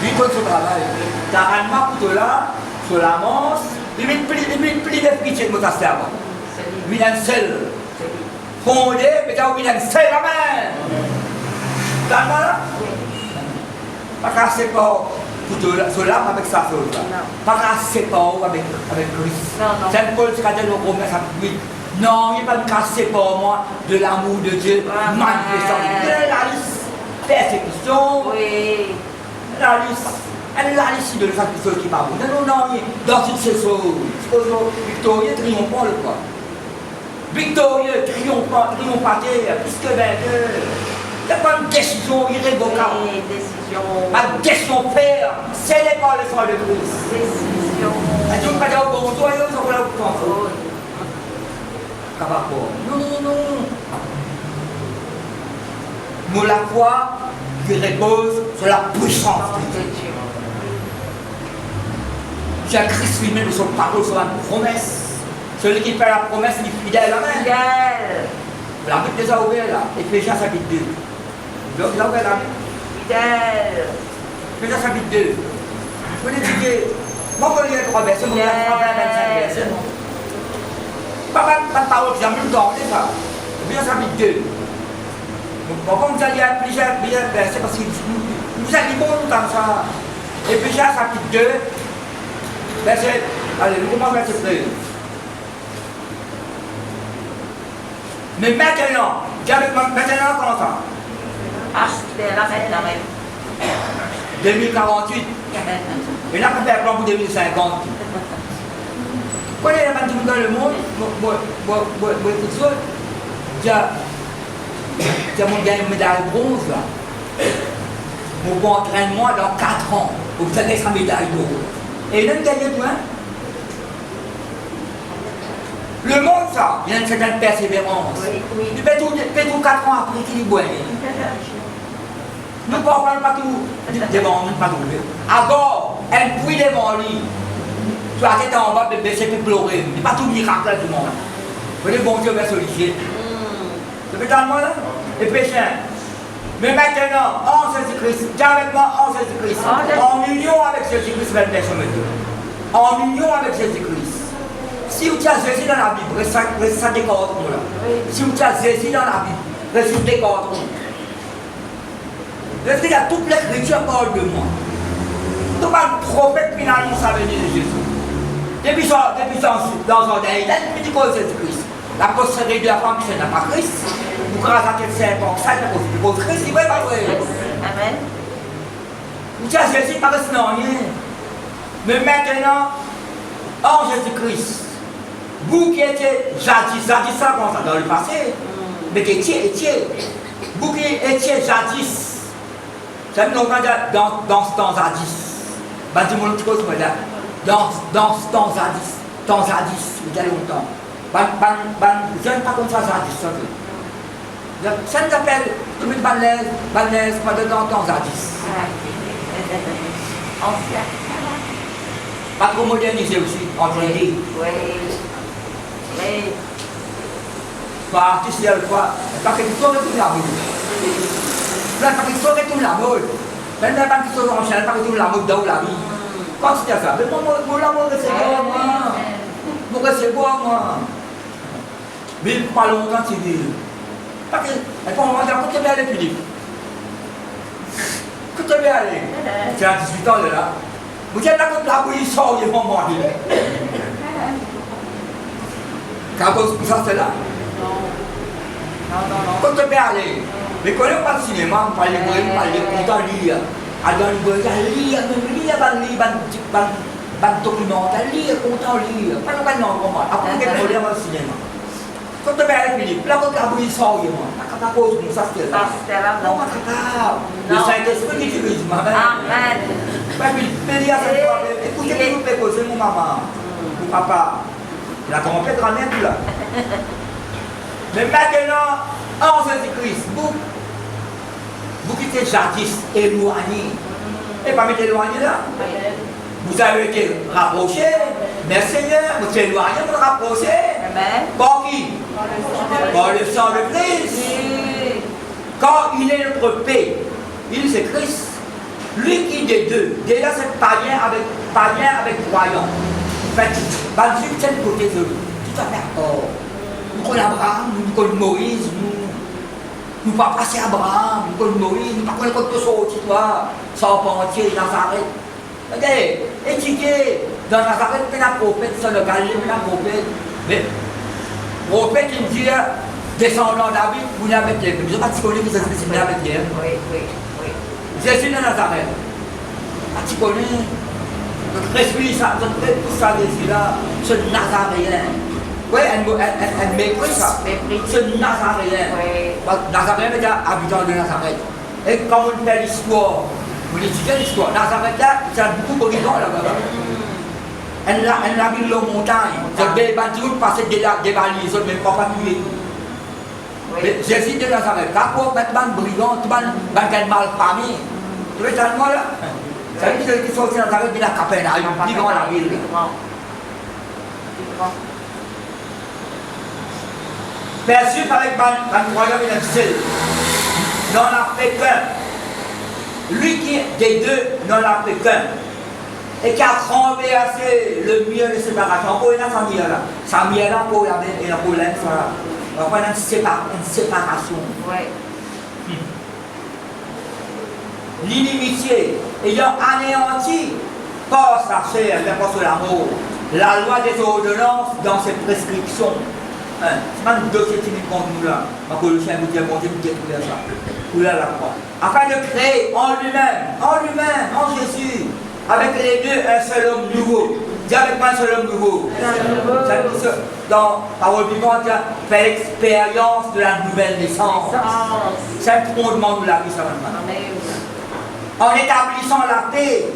Lui, quand tu travailles, tu as un couteau là, sur la manche, il met plus de frites que ça sert. Il a une selle. Fondé, mais tu as une selle à main. Tu as mal? Pas casser pas couteau là, sur l'arme avec sa sauce là. Pas casser pas avec Christ. Non. C'est un peu ce qu'on a dit au commerce. Non, il n'est pas de casser pour moi de l'amour de Dieu manifestant. La liste, persécution, Oui. la liste. Elle est la liste de chaque chose qui parle. Non, non, non, dans toutes ces choses. Victorieux, triomphant le quoi. Victorieux, triomphateur, plus que vainqueur. Il n'y a pas une décision irrévocable. Oui, décision. Ma décision faire, c'est l'école de foi de Christ. Décision. Et tu ne peux pas dire bonjour, ils sont là pour toi. Oui. Non, non, non. Nous la foi qui repose sur la puissance de Dieu. J'ai Christ lui-même de son parole sur la promesse. Celui qui fait la promesse, il est fidèle. Amen. Fidèle. La Bible déjà ouverte là. Éphésiens chapitre 2. Donc là, ouvert la Bible. Fidèle. Éphésiens chapitre 2. Vous l'étudiez. Moi, je lis les 3 versets. Moi, je lis les 25 versets. Pas de parole qui a même temps, c'est ça. Éphésiens chapitre 2. Pourquoi vous allez lire plusieurs versets? Parce que vous allez bon comme ça. Éphésiens chapitre 2. Verset. Allez, nous commençons verset 2. Mais maintenant, maintenant comment ça? Ah, c'était là maintenant même. 2048. Et là, on fait un plan pour 2050. Quand il y a des gens dans le monde, j'ai mon gagné une médaille bronze là. Mon bon entraînement dans 4 ans. Vous avez sa médaille d'or. Et là, vous gagnez quoi? Le monde, ça, il y a une certaine persévérance. Oui, oui. Tu fais tout 4 ans après qu'il est bon. Nous ne parlons pas tout devant nous, pas tout. Alors, elle prie devant lui. Tu as été en bas, bébé, c'est plus pleurer. Il n'y a pas tout miracle là, tout le monde. Vous voyez, bon Dieu va solliciter. Ça fait tellement là? Et pécheur. Mais maintenant, en Jésus-Christ, dis avec moi en Jésus-Christ. En union avec Jésus-Christ, même personne me dit. En union avec Jésus-Christ. Si vous avez Jésus dans la Bible, reste ça décorde là. Si vous avez Jésus dans la Bible, reste décorde. Parce qu'il y a toute l'écriture parle de moi. Tout le prophète finalement ça venir de Jésus. Depuis dans son dernier, il a dit que Jésus-Christ. La postérité de la femme qui n'a pas Christ. Vous grâce à quel Saint-Paul, ça c'est pour Christ, il va pas vrai. Amen. Vous avez Jésus, pas reste non rien. Mais maintenant, en Jésus-Christ, vous qui étiez jadis ça comme ça dans le passé, mais qui étiez, vous qui étiez jadis, ça me dans ce temps jadis, dis-moi une chose, dans ce temps jadis, il y a longtemps, je n'aime pas comme ça jadis, ça nous appelle, tout le monde balèze, pas de temps jadis. Ancien. Pas trop modernisé aussi, entre les deux. Oui. Oui. Pas artificiel, quoi. Parce que tu saurais tout la mode. Parce que tu saurais tout la mode. Même pas que tu saurais en chaîne, parce que tu la mode dans la vie. Quand tu dis ça, mais moi, la mode, c'est bon, moi. Moi, c'est bon, moi. Mais pas longtemps, tu dis. Parce que, on va dire, quand tu es bien allé, Philippe. Quand tu es bien allé. Tu as 18 ans, là. Vous êtes là contre la bouille, il sort, il est bon, moi. Quand ça, c'est là. Non. Quand tu es allé, mais quand on parle de cinéma, on parle de content lire. Alors, on lire, documentaire, lire, content lire. Pas de comment. Après, on est allé au cinéma. Quand tu es allé, Philippe, là, quand la bouille sort, il est bon. Pas cause comme ça, c'était là. C'était là, non. Non, pas capable. Le Saint-Esprit qui utilise, ma mère. Amen. Écoutez, vous pouvez poser mon maman, mon papa, la grand-mère, grand-mère, tout là. Mais maintenant, en Jésus-Christ, vous qui étiez jadis éloignés, et pas m'être éloigné là, vous avez été rapprochés, mais Seigneur, vous êtes éloignés, vous êtes rapprochés. Amen. Par qui? Par le sang de Christ. Quand il est notre paix, il c'est Christ. Lui qui des deux, déjà c'est païen avec croyant. En fait, Dieu tient le côté de lui. Tout à fait d'accord. Nous connaissons Abraham, nous connaissons Moïse, nous ne pas passer Abraham, nous connaissons Moïse, nous ne connaissons pas quelque chose, sans entier, Nazareth. Regardez, étudiez dans Nazareth, mais la prophète, c'est le Galilée, mais la prophète. Mais prophète qui dit, descendant David, vous n'avez pas. Je ne sais pas si vous connaissez ce que c'est avec hier. Oui, oui, oui. Jésus de Nazareth. Tu connais, notre esprit, tout ça, là, ce Nazaréen. Oui, elle méprise ça. Ce Nazaréen. Nazaréen est habitant de Nazareth. Et quand on fait l'histoire, vous l'étudiez l'histoire, Nazareth là, c'est beaucoup de gens là-bas. Elle a vu la montagne. C'est des bâtiments passer des balises, mais pas tuer. Jésus de Nazareth, d'accord, maintenant, brigand, tout le monde mal famille. Tu vois, c'est moi là. Ça veut dire qu'ils sont aussi dans la ville de Capernaum, ils vont à la ville. Perçu avec un royaume universel, n'en a fait qu'un. Lui qui est des deux n'en a fait qu'un. Et qui a renversé le mur de séparation. Pour là, ça mur là. Ça mur là pour la problème, ça. On va une séparation. L'inimitié ayant anéanti par sa chair, par son amour, la loi des ordonnances dans ses prescriptions. C'est pas une dossier qui nous compte nous là. Ma Colossiens vous dit, bon Dieu, vous détruire ça. Vous là la croix. Afin de créer en lui-même, en Jésus, avec les deux, un seul homme nouveau. Dis avec moi un seul homme nouveau. Dans Parole vivante, fait l'expérience de la nouvelle naissance. C'est un fondement de la vie, ça maintenant. En établissant la paix,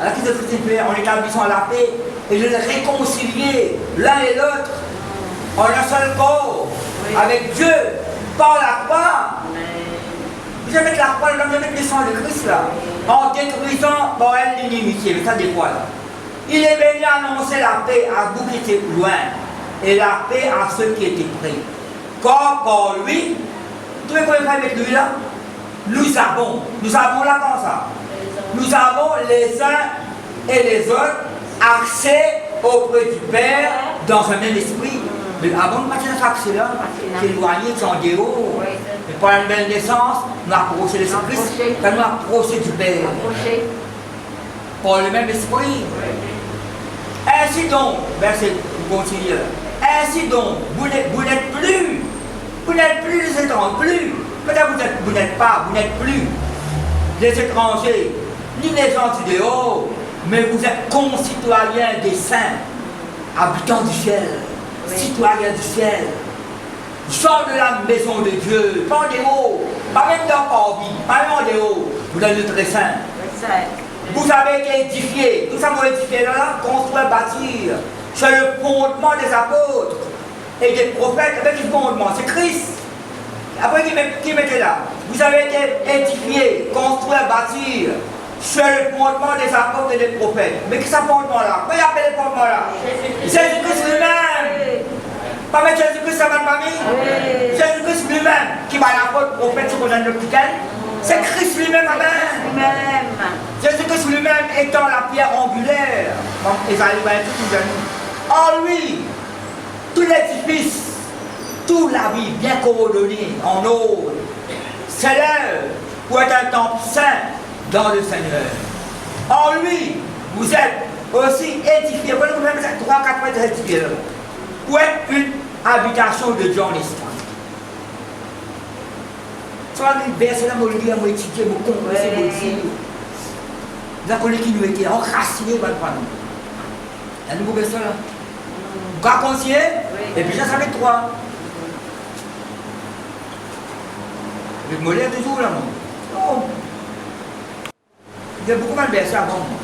alors qu'est-ce que c'est fait? En établissant la paix et de les réconcilier l'un et l'autre en un seul corps avec Dieu par la croix. Vous allez mettre la croix, vous allez mettre le sang de Christ là, en détruisant par elle l'inimitié. Mais ça des quoi là? Il est venu annoncer la paix à vous qui étiez loin et la paix à ceux qui étaient près. Comme par lui, vous pouvez faire avec lui là? Nous avons là comme ça. Nous avons les uns et les autres accès auprès du Père dans un même esprit. Mais avant de passer cet accès-là, c'est éloigné, c'est en déhaut. Mais par une belle naissance, nous approchons de Christ, nous approchons du Père. Par le même esprit. Ainsi donc, verset, vous continuez. Ainsi donc, vous n'êtes plus les étrangers, plus. Peut-être vous n'êtes plus des étrangers, ni des gens du dehors, mais vous êtes concitoyens des saints, habitants du ciel, citoyens du ciel, gens de la maison de Dieu, pas en dehors, pas même dans Corby, pas même en dehors, vous êtes le très saint. Vous avez été édifiés, tout ça vous édifié là, construire, bâtir, c'est le fondement des apôtres et des prophètes, avec le fondement, c'est Christ. Après, qui mettait là? Vous avez été édifiés, construire, bâtir, sur le fondement des apôtres et des prophètes. Mais qui est ce fondement-là? Pourquoi il appelle le fondement là? Jésus-Christ lui-même. Pas mettre Jésus-Christ dans ma famille? Jésus-Christ lui-même, qui va l'apôtre, prophète, sur le lequel? C'est Christ lui-même, amen. Jésus-Christ lui-même étant la pierre angulaire. Isaïe va être tout jeune. En lui, tout l'édifice, toute la vie bien coordonnée en ordre, s'élève pour être un temple saint dans le Seigneur. En lui, vous êtes aussi édifiés. Vous pouvez même 3-4 mètres édifiés pour être une habitation de Dieu en esprit. Soit les versets là, je vais étudier, je vais comprendre, je vais dire. Vous avez qui nous étaient enracinés par le panneau. Il y a un nouveau verset là. Vous pouvez continuer, et puis ça fait 3. Je me lève toujours là, moi. Non. Il y a beaucoup de versets avant moi.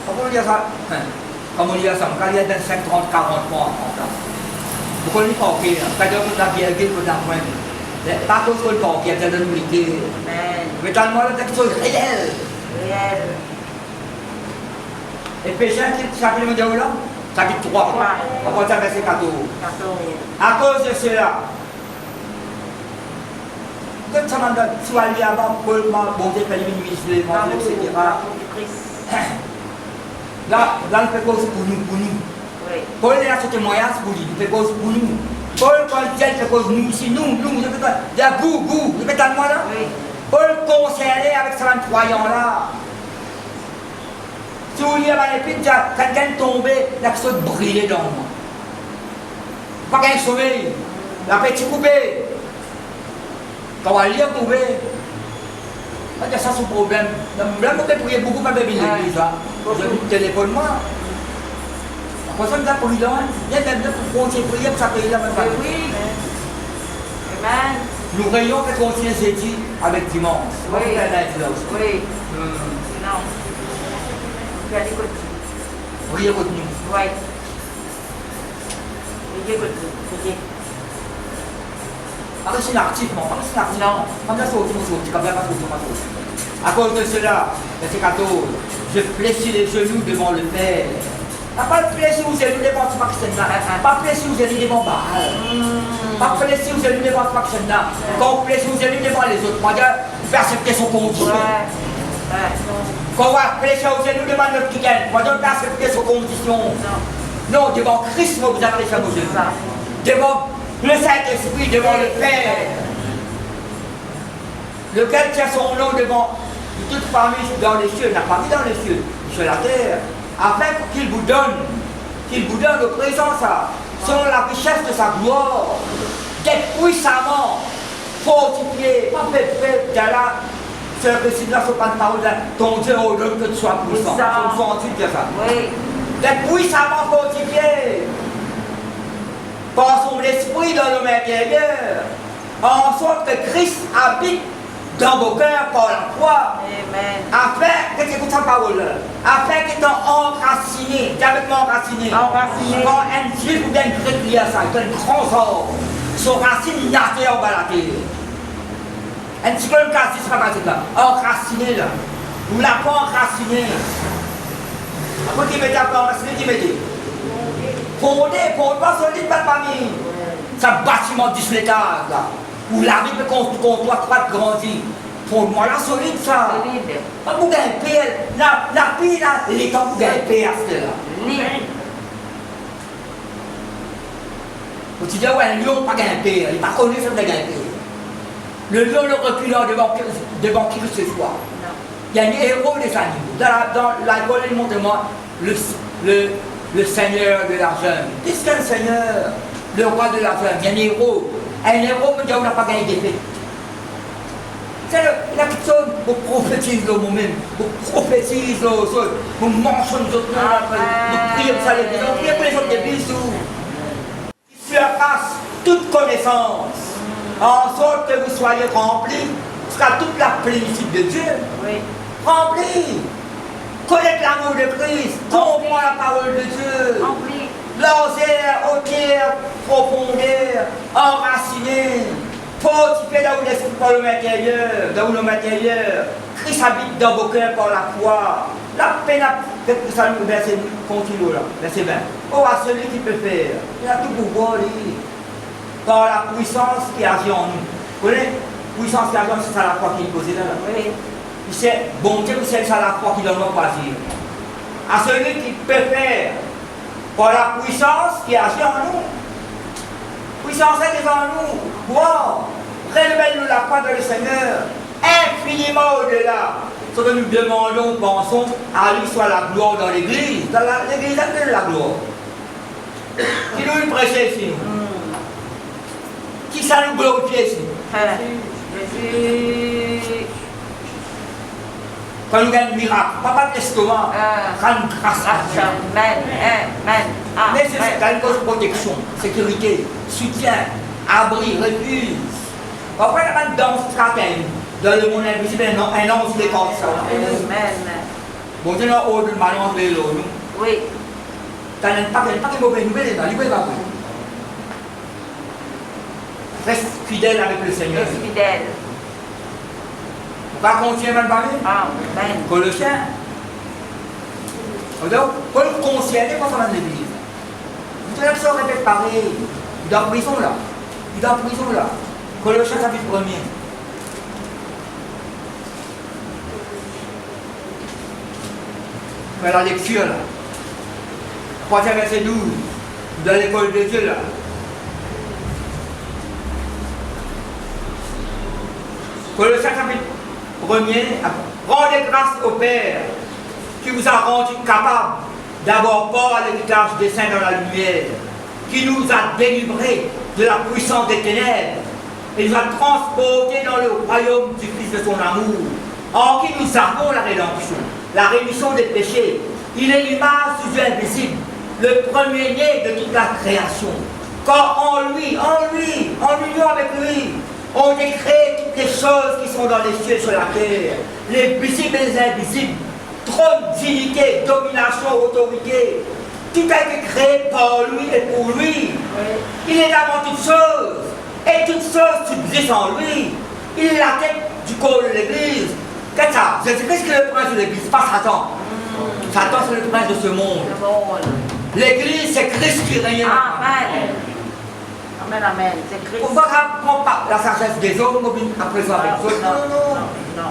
Comment dire ça? Comment dire ça? Quand il y a 25, 30, 40 mois en place. Vous connaissez pas, ok? Quand vous avez bien vu, vous avez pas tout ce qu'on peut, il y a de l'unité. Mais dans le monde, c'est quelque chose de réel. Et péché, chapitre de là? Chapitre 3. On va faire verset 14. À cause de cela, quand ça m'a dit, soit lié avant, Paul m'a monté, fait les musulmans, etc. Là, on fait cause pour nous. Paul est là sur témoignage pour lui, il fait cause pour nous. Paul, quand il dit, il fait cause pour nous, ici, nous, il y a vous, il fait dans moi là. Paul concerné avec ces croyants là. Si vous lisez ma épine, quelqu'un est tombé, il a quelque chose brillé dans moi. Pas qu'un sommeil, la petite coupée. Quand on va lire, vous pouvez. C'est ça son problème. Même vous pouvez beaucoup pas bébé l'église. Je téléphone moi. La personne là pour lui donner, il y a même pour continuer prier pour ça paye la même chose. Oui. Amen. Nous rayons que continuer jeudi avec dimanche. Oui. Oui. Non. Tu as l'écoute. Oui, écoute nous. Oui. Écoute. Pas que c'est activement, pas que c'est activement. Pas que c'est autre, comme ça, pas à cause de cela, verset 14, je fléchis les genoux devant le Père. Pas fléchir aux genoux devant ce Pakistan, pas fléchir aux genoux devant Baal, pas fléchir aux genoux devant ce Pakistan, quand on fléchit aux genoux devant les autres, moi, je vais accepter son condition. Quand on va fléchir aux genoux devant notre week-end, moi, je vais accepter son condition. Non, devant Christ, vous allez fléchir vos genoux. Devant le Saint-Esprit, devant le Père, lequel tient son nom devant toute famille dans les cieux, n'a pas mis dans les cieux, sur la terre, afin qu'il vous donne de présence selon la richesse de sa gloire, d'être puissamment fortifié, pas fait là, ce récit-là, ce pas de parole, ton Dieu ordonne que tu sois puissant. Son ensuite dire ça. Oui. D'être puissamment fortifié par son esprit dans l'homme intérieur, en sorte que Christ habite dans vos cœurs par la foi. Amen. Afin que tu écoutes sa parole, afin qu'étant enraciné, avec moi enraciné, quand un juif ou bien un grec lié à ça, il a un grand sort, son racine naté en bas la terre. Un petit peu le cas, c'est pas facile là, enraciné là, vous l'avez pas enraciné. Après qui m'a dit enraciné, qui m'a dit fondé, pas solide, pas de famille. C'est un bâtiment 10 étages là. Où la vie peut qu'on doit pas grandir. Pour moi, là, solide ça. Solide. Pas pour gagner la vie là, l'état pour gagner à ce là. Libre. Quand tu dis, ouais, un lion pas gagner, il n'est pas connu sur de gagner. Le lion le reculant devant qui que ce soit. Il y a un héros des animaux. Dans l'alcool, il montre-moi le Seigneur de l'argent. Qu'est-ce qu'un Seigneur? Le roi de l'argent. Il y a un héros. Un héros, mais on n'a pas gagné d'épée. C'est la personne qui prophétise le moment-même, qui prophétise les autres, qui mentionne les autres, qui prie pour ça, qui prie pour les autres des bisous. Qui surpasse toute connaissance, en sorte que vous soyez remplis, sera toute la plénitude de Dieu. Oui. Remplis. Connaître l'amour de Christ, comprendre la parole de Dieu. Rempli. Lancer, hauteur, profondeur, enraciné, fortifié dans l'esprit par l'homme intérieur, Christ habite dans vos cœurs par la foi. La peine à ça nous verset continue là, verset 20. Oh, à celui qui peut faire, il a tout pouvoir, lui, par la puissance qui agit en nous. Vous voyez, puissance qui agit en nous, c'est ça la foi qui est posée là. Oui. C'est bon Dieu, c'est ça la foi qui donne notre agir. À celui qui peut faire, par la puissance qui agit en nous. Puissance est en nous. Wow! Révèle-nous la foi de le Seigneur. Infiniment au-delà. Ce que nous demandons, pensons, à lui soit la gloire dans l'église. Dans l'église, c'est la gloire. Qui nous prêche ici, nous? Qui ça nous glorifie ici? Jésus. Quand nous avons un miracle, pas de l'estomac, grande grâce à Dieu. Amen. Mais c'est quand une cause de protection, sécurité, soutien, abri, refuge. Après, il y a une danse stratège dans le monde invisible, un ange des corps. Amen. Bon, tu as ordre de balance de l'eau. Oui. Tu n'as pas de mauvaise nouvelle, il ne peut pas. Reste fidèle avec le Seigneur. Reste fidèle. On va continuer à parler. Amen. Colossiens. Donc, Paul concernait pas seulement l'église. Vous allez se répéter pareil. Il est en prison là. Il est en prison là. Colossiens chapitre 1er. Fais la lecture là. 3e verset 12. Dans l'école de Dieu là. Colossiens chapitre 1er. Rendez grâce au Père qui vous a rendu capable d'avoir port à l'héritage des saints dans la lumière, qui nous a délivrés de la puissance des ténèbres et nous a transportés dans le royaume du Fils de son amour, en qui nous avons la rédemption, la rémission des péchés. Il est l'image du Dieu invisible, le premier-né de toute la création. Car en lui, en union avec lui, ont été créées toutes les choses qui sont dans les cieux et sur la terre, les visibles et les invisibles, trône, dignité, domination, autorité. Tout a été créé par lui et pour lui. Il est avant toutes choses, et toutes choses subsistent en lui. Il est la tête du corps de l'Église. Qu'est-ce que ça? Qu'est-ce que le prince de l'Église? Pas Satan. Satan, c'est le prince de ce monde. L'Église, c'est Christ qui règne. Amen. Amen, amen. C'est Christ. On ne prend pas la sagesse des hommes à présent avec eux. Non.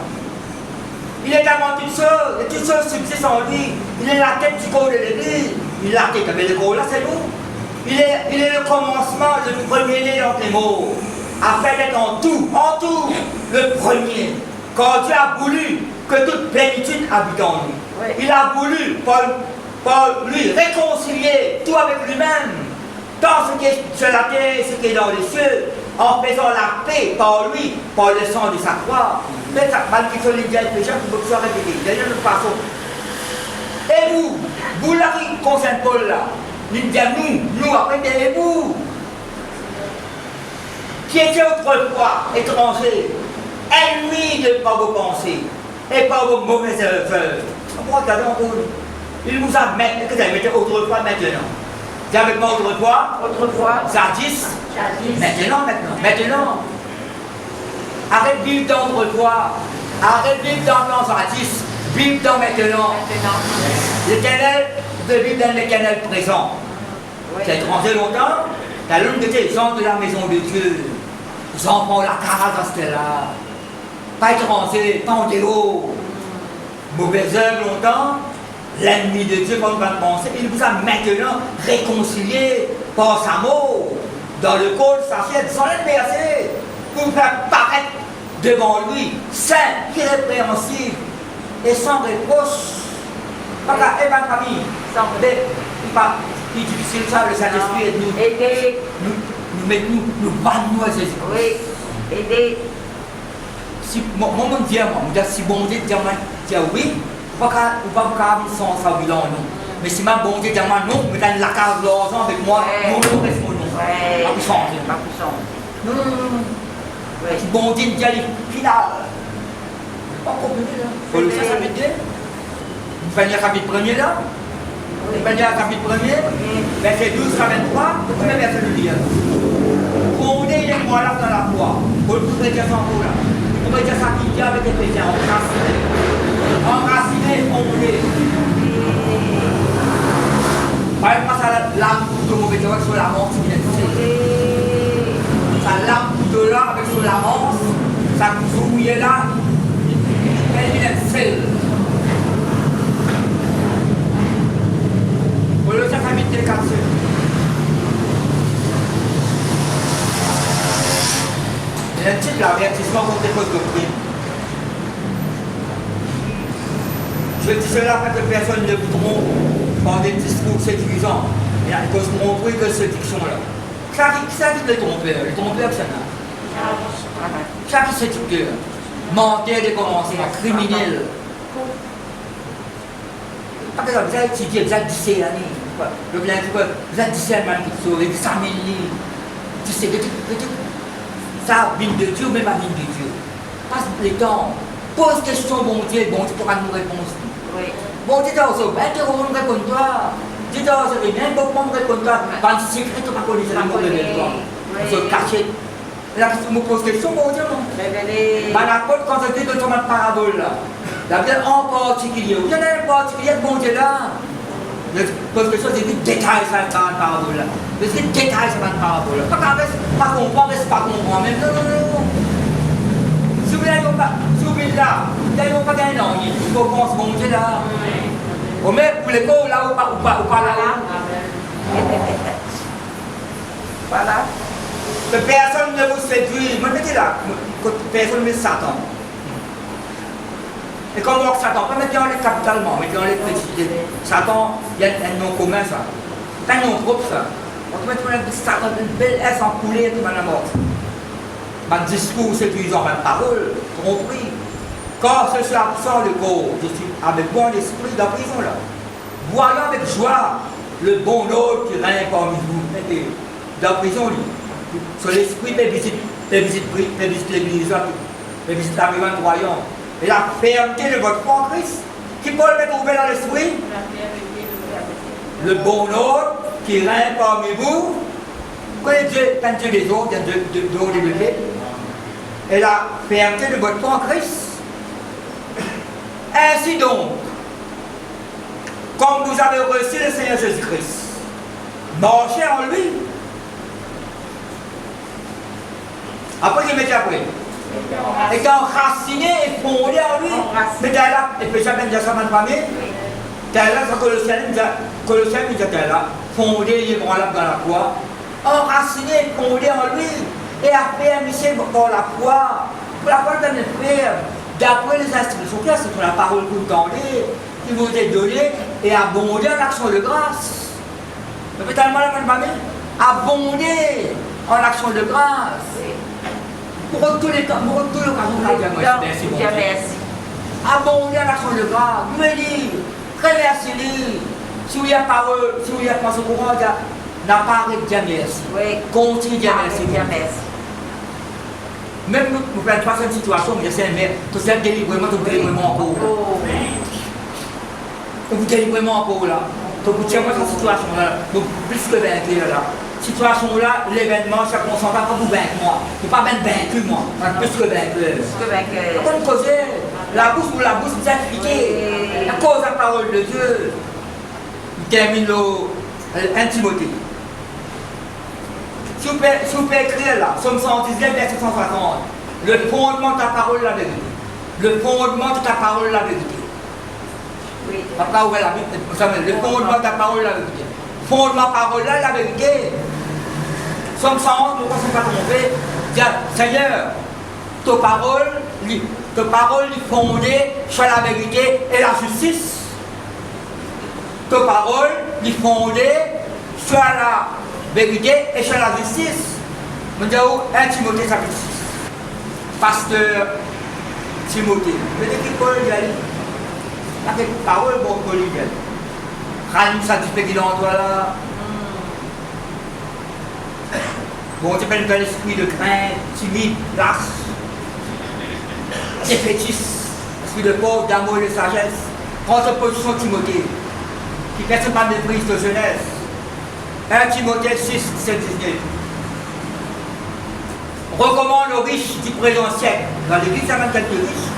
Il est avant toutes choses, et toutes choses subsistent en lui. Il est la tête du corps de l'Église. Il est la tête, mais le corps là, c'est nous. Il est le commencement, le premier-né dans les mots, afin d'être en tout, le premier. Quand Dieu a voulu que toute plénitude habite en lui. Oui. Il a voulu, par lui, réconcilier tout avec lui-même, tant ce qui est sur la terre et ce qui est dans les cieux, en faisant la paix par lui, par le sang de sa croix. Mais ça, malgré que les gens qui peuvent se répéter, de toute façon. Et vous là qui concerne Paul là, nous après, et vous, qui étiez autrefois étrangers, ennemis par vos pensées et par vos mauvaises œuvres. Pourquoi regardez Paul? Il vous a mis, que vous avez mis autrefois maintenant. Vous avez mis autrefois, jadis, maintenant. Arrête de vivre dans autrefois, arrête de vivre dans jadis, vive dans maintenant. L'éternel, vous devez vivre dans l'éternel présent. Oui. Tu es étranger longtemps, tu as l'une de tes gens de la maison de Dieu. Les enfants, la carasse, c'était là. Pas étranger, pas en déo. Mauvaise œuvre longtemps, l'ennemi de Dieu, comme on va penser, il vous a maintenant réconcilié par sa mort, dans le corps de sa chair, sans l'être versé, pour vous faire paraître devant lui, saint, irrépréhensible et sans reproche. Pas qu'à ma famille, sans pas plus difficile ça, le Saint-Esprit est nous. Aider. Nous battons à Jésus. Oui, aider. Si mon Dieu, si bon Dieu dit oui, on ne va pas sans sa bilan, non. Mais si ma bon Dieu dit non, mais dans la case d'argent avec moi, non, reste mon nom. Pas plus changer. Non. Si bon Dieu dit final. Pas compliqué là. Faut le faire chapitre 2. Vous prenez le chapitre 1er là. Vous prenez le chapitre 1er, verset 12 à 23, le premier verset de dire. Fondez les mois là dans la foi. Pour le chrétien sans vous là. On va dire ça qui dit avec les chrétiens, enraciné, fondé. Par exemple, ça lame de mauvais dieu sur la manche qui est ça lame de là avec sur la manche, ça souille là, elle est seule. Pour le faire habiter les 4 sœurs. Il y a un type l'avertissement contre les fausses doctrines. Je dis cela afin que personne ne vous trompe par des discours séduisants. Et à cause de montrer que cette diction-là. Ça dit les trompeurs c'est là. Ça qui séducteur. Menteur des commencements, criminel. Par exemple, vous avez étudié, vous avez 17 années. Vous avez 17 années, vous avez 100 000 livres. 17 ça, vigne de Dieu, même la vigne de Dieu. Passe le temps. Pose question, bon Dieu pourra nous répondre. Oui. Bon Dieu, interromps, nous réponds-toi. Dieu, même bon, nous réponds-toi. Par le secret, tu vas connaître la mort de toi. Il faut cacher. Là, tu me poses question, bon Dieu, non? Révélé. Quand je dis de ton parabole là, la bien en particulier, il y en a un particulier de bon Dieu là. Parce que ça, c'est des détails sur la parabole là. C'est des détails sur la parabole là. Pas comprendre, c'est pas comprendre même. Non. Si vous n'avez pas, vous n'avez pas gagné, non, il faut penser bon Dieu là. Au même pour les corps là ou pas là. Voilà. Que personne ne vous séduit. Moi, je dis là, que personne ne met Satan. Et comme on Satan, pas mettre dans les capitalement, mettre dans les précisions. Satan, il y a un nom commun, ça. C'est un nom propre, ça. On peut mettre Satan, une belle S en coulée, tout la mort. Mon discours, c'est qu'ils ont une parole, compris. Quand ceci absent le corps, je suis avec bon esprit dans la prison, là. Voyons avec joie le bon ordre qui règne parmi vous. Mettez dans la prison, lui. Sur l'esprit, il visite l'église, il visite la maison de royaume. Et la fermeté de votre foi en Christ, qui peut le mettre ouvert dans l'esprit. Le bon ordre qui règne parmi vous. Connaissez Dieu, quand Dieu les autres, il y a deux ordres développés. Et la fermeté de votre foi en Christ. Ainsi donc, comme vous avez reçu le Seigneur Jésus-Christ, marchez en lui. Après, je mettez après. Étant raciné et fondé en lui. Mais là, et puis ça vient de sa famille. Là, c'est Colossiens, il dit là, fondé, ébranlable dans la foi. Enraciné et fondé en lui. Et affermissé par la foi. Pour la foi de notre frère. D'après les instructions claires, c'est pour la parole que vous entendez, qui vous est donnée, et abonder en action de grâce. Vous avez tellement la même famille, abonder en action de grâce. Pour tous les cas, pour tous les cas, merci. Abonder en action de grâce. Vous me dites, remerciez-les. Si vous y a parole, si vous y a pas ce courant, n'a pas arrêté de dire merci. Oui. Continue de dire merci. Merci. Même nous faisons pas cette situation, mais c'est un maire, tout ça délivrement, tout délivrement encore. Vous délivrement encore là. Donc vous tirez cette situation là, donc plus que vaincre là. Situation là, l'événement, ça ne consent pas pour vous vaincre moi. Il ne pas même vaincu moi, plus que vainqueur. Comme causer, la bouche ou la bouche vous appliquez. La cause la parole de Dieu. Il termine le Timothée. Si vous pouvez écrire là, Somme 119, verset 160, le fondement de ta parole, la vérité. Le fondement de ta parole, la vérité. Oui. Papa ouvert la Bible, le fondement de ta parole, la vérité. Fondement de ta parole, là, la vérité. Somme 111, pourquoi c'est pas trompé? Dire, Seigneur, ta parole est fondée sur la vérité et la justice. Ta parole est fondée sur la vérité et sur la justice. Nous disons 1 Timothée chapitre 6. Pasteur Timothée. Vous voyez qui Paul y a dit? La parole pour Paul y a dit. Rallume ça, tu fais qu'il en toi là. Bon, tu appelles l'esprit de crainte, timide, lasse, défaitiste, esprit de pauvre, d'amour et de sagesse. Prends ta position Timothée, qui personne pas méprise de jeunesse. 1 Timothée 6, 17, 19. Recommande aux riches du présent siècle. Dans l'église, ça va être quelques riches.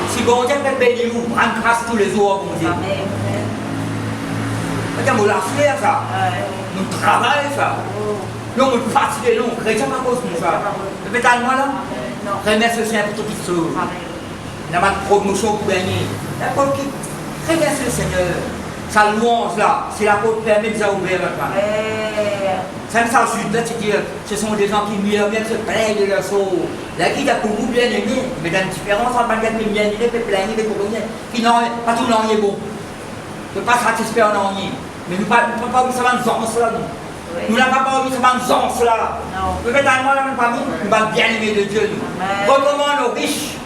Si bon Dieu peut bénir vous, rendre grâce tous les jours, bon Dieu. Nous la faire ça. Nous travaillons ça. Nous nous fatiguons, nous chrétiens pas cause de ça. Mais t'as le là? Remercie le Seigneur pour toutes les choses. Il y a une promotion pour gagner. Remercie le Seigneur. Sa louange là, c'est la porte permet de ouvrir maintenant. Ça ne s'ajoute pas, c'est-à-dire, ce sont des gens qui murmurent, se plaignent de leur sort. Là, qui a pour vous bien aimé, mais il y a une différence entre les bien aimés, les plaignent, les couronnés, qui n'ont pas tout n'en est bon. Ne pas satisfaire en rien. Mais nous ne pouvons pas ouvrir ça dans le là, non. Nous n'avons pas ouvrir ça dans le là. Nous mettons dans la même famille, nous sommes bien aimés de Dieu. Recommande aux riches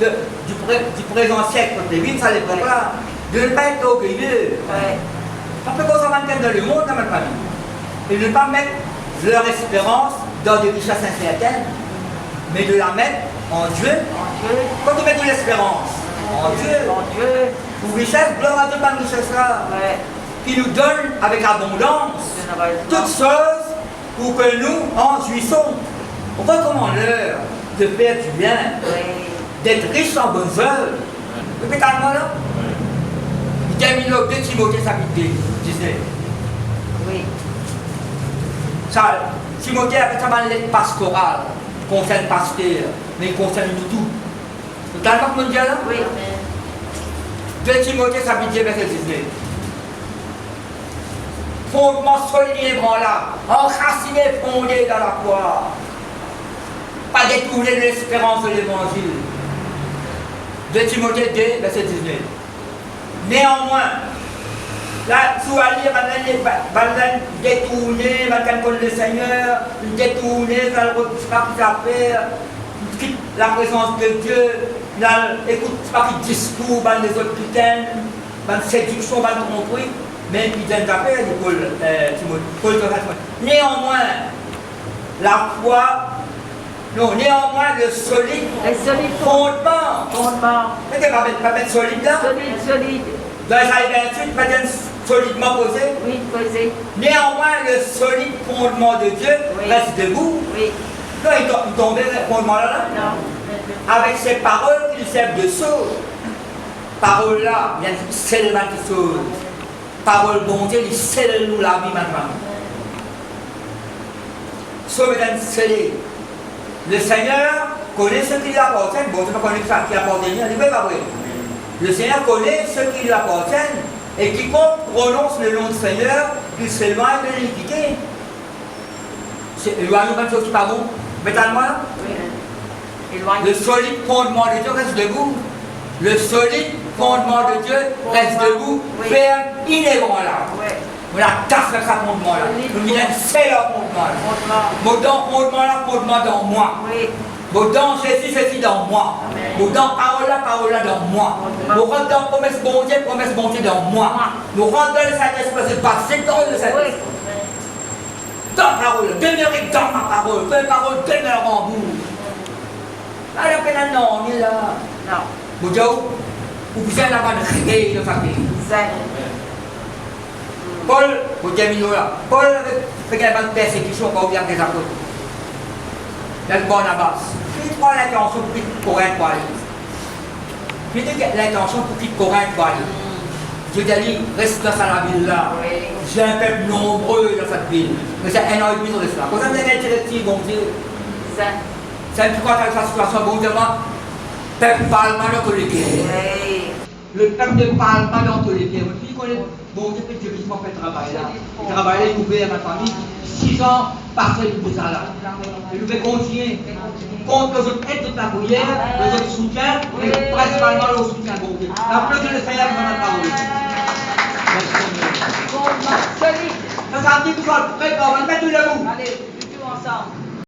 du présent siècle, les vies, ça l'époque là. De ne pas être orgueilleux. On peut pas s'en dans le monde dans ma famille. Et de ne pas mettre leur espérance dans des richesses incertaines, mais de la mettre en Dieu. Quand tu mets de l'espérance en Dieu. Pour richesse, gloire à Dieu par richesse là. Qui nous donne avec abondance toutes choses pour que nous en jouissons. On recommande-leur de faire du bien, d'être riche en bonnes œuvres. Vous êtes allemand là? Il termine le 2 Timothée chapitre 19. Oui. Ça, Timothée a fait une lettre pastorale, concerne pasteur, mais il concerne tout. Vous avez compris ce que je veux dire là? Oui. 2 Timothée chapitre 2 verset 19. Fondement solide et ébranlable, enraciné, fondé dans la foi. Pas détourné de l'espérance de l'évangile. 2 Timothée 2, verset 19. Néanmoins, là, si vous allez détourner, vous le Seigneur, détourner, vous allez faire, quitte la présence de Dieu, écoute pas qui discours, les autres putains, les séductions, les tromperies, mais ils viennent d'appeler, Paul néanmoins, la foi, non, néanmoins le solide fondement. Mais pas mettre solide là? Solide. Dans Isaïe 28, pas dire solidement posé? Oui, posé. Néanmoins, le solide fondement de Dieu reste debout. Oui. Non, il tombait le fondement là. Non. Avec ces paroles qui servent de sauce. Paroles là, viennent sceller de choses. Paroles bonté, ils scellent nous la vie maintenant. Sauve d'un scellé. Le Seigneur connaît ce qui lui appartient. Bon, tu ne connais pas ce qui appartient, il n'est pas vrai. Le Seigneur connaît ce qui lui appartient. Et quiconque prononce le nom du Seigneur, il s'éloigne de l'iniquité. C'est éloignement de choses qui pas bon. Mettez-moi là. Oui. Éloigne. Le solide fondement de Dieu reste debout. Le solide fondement de Dieu reste debout, ferme, inébranlable. Oui. On a tasse avec ce fondement là. Nous disons c'est le fondement là. Mon dans fondement là, fondement dans moi. Oui. Mon dans ceci dans moi. Mon dans parole là dans moi. Mon rentre dans promesse bonté dans moi. Mon rentre dans le Saint-Esprit, c'est passé dans le Saint-Esprit. Dans la parole, demeurez dans ma parole, que la parole demeure en vous. Là, il y a un non, il est là. Non. Vous dites, vous avez la bonne rigueur de famille. Paul, vous dites, Paul fait qu'il y a une persécution quand il y a des apôtres. Il y a le Barnabas. Il prend l'intention pour quitter Corinthe pour aller. Il dit l'intention pour quitter Corinthe pour aller. Dieu dit, reste dans la ville là. J'ai un peuple nombreux dans cette ville. Mais c'est 1 an et demi sur cela. Quand vous avez une directive, bon Dieu. C'est un petit peu dans sa situation, bon Dieu, le peuple parle mal dans tous les pieds. Le peuple ne parle pas dans tous les pieds. Votre fille connaît, bon Dieu, que Dieu m'a fait travailler là. Il travaille là, il ouvert à ma famille. 6 ans, passé pour ça là. Il nous fait continuer. Contre les autres aides de la prière, les autres soutiens, et principalement le soutien bon Dieu. La plus que le Seigneur nous en a parlé. Solide. Ça dit que vous allez prêt, on va le mettre debout. Allez, du tout ensemble.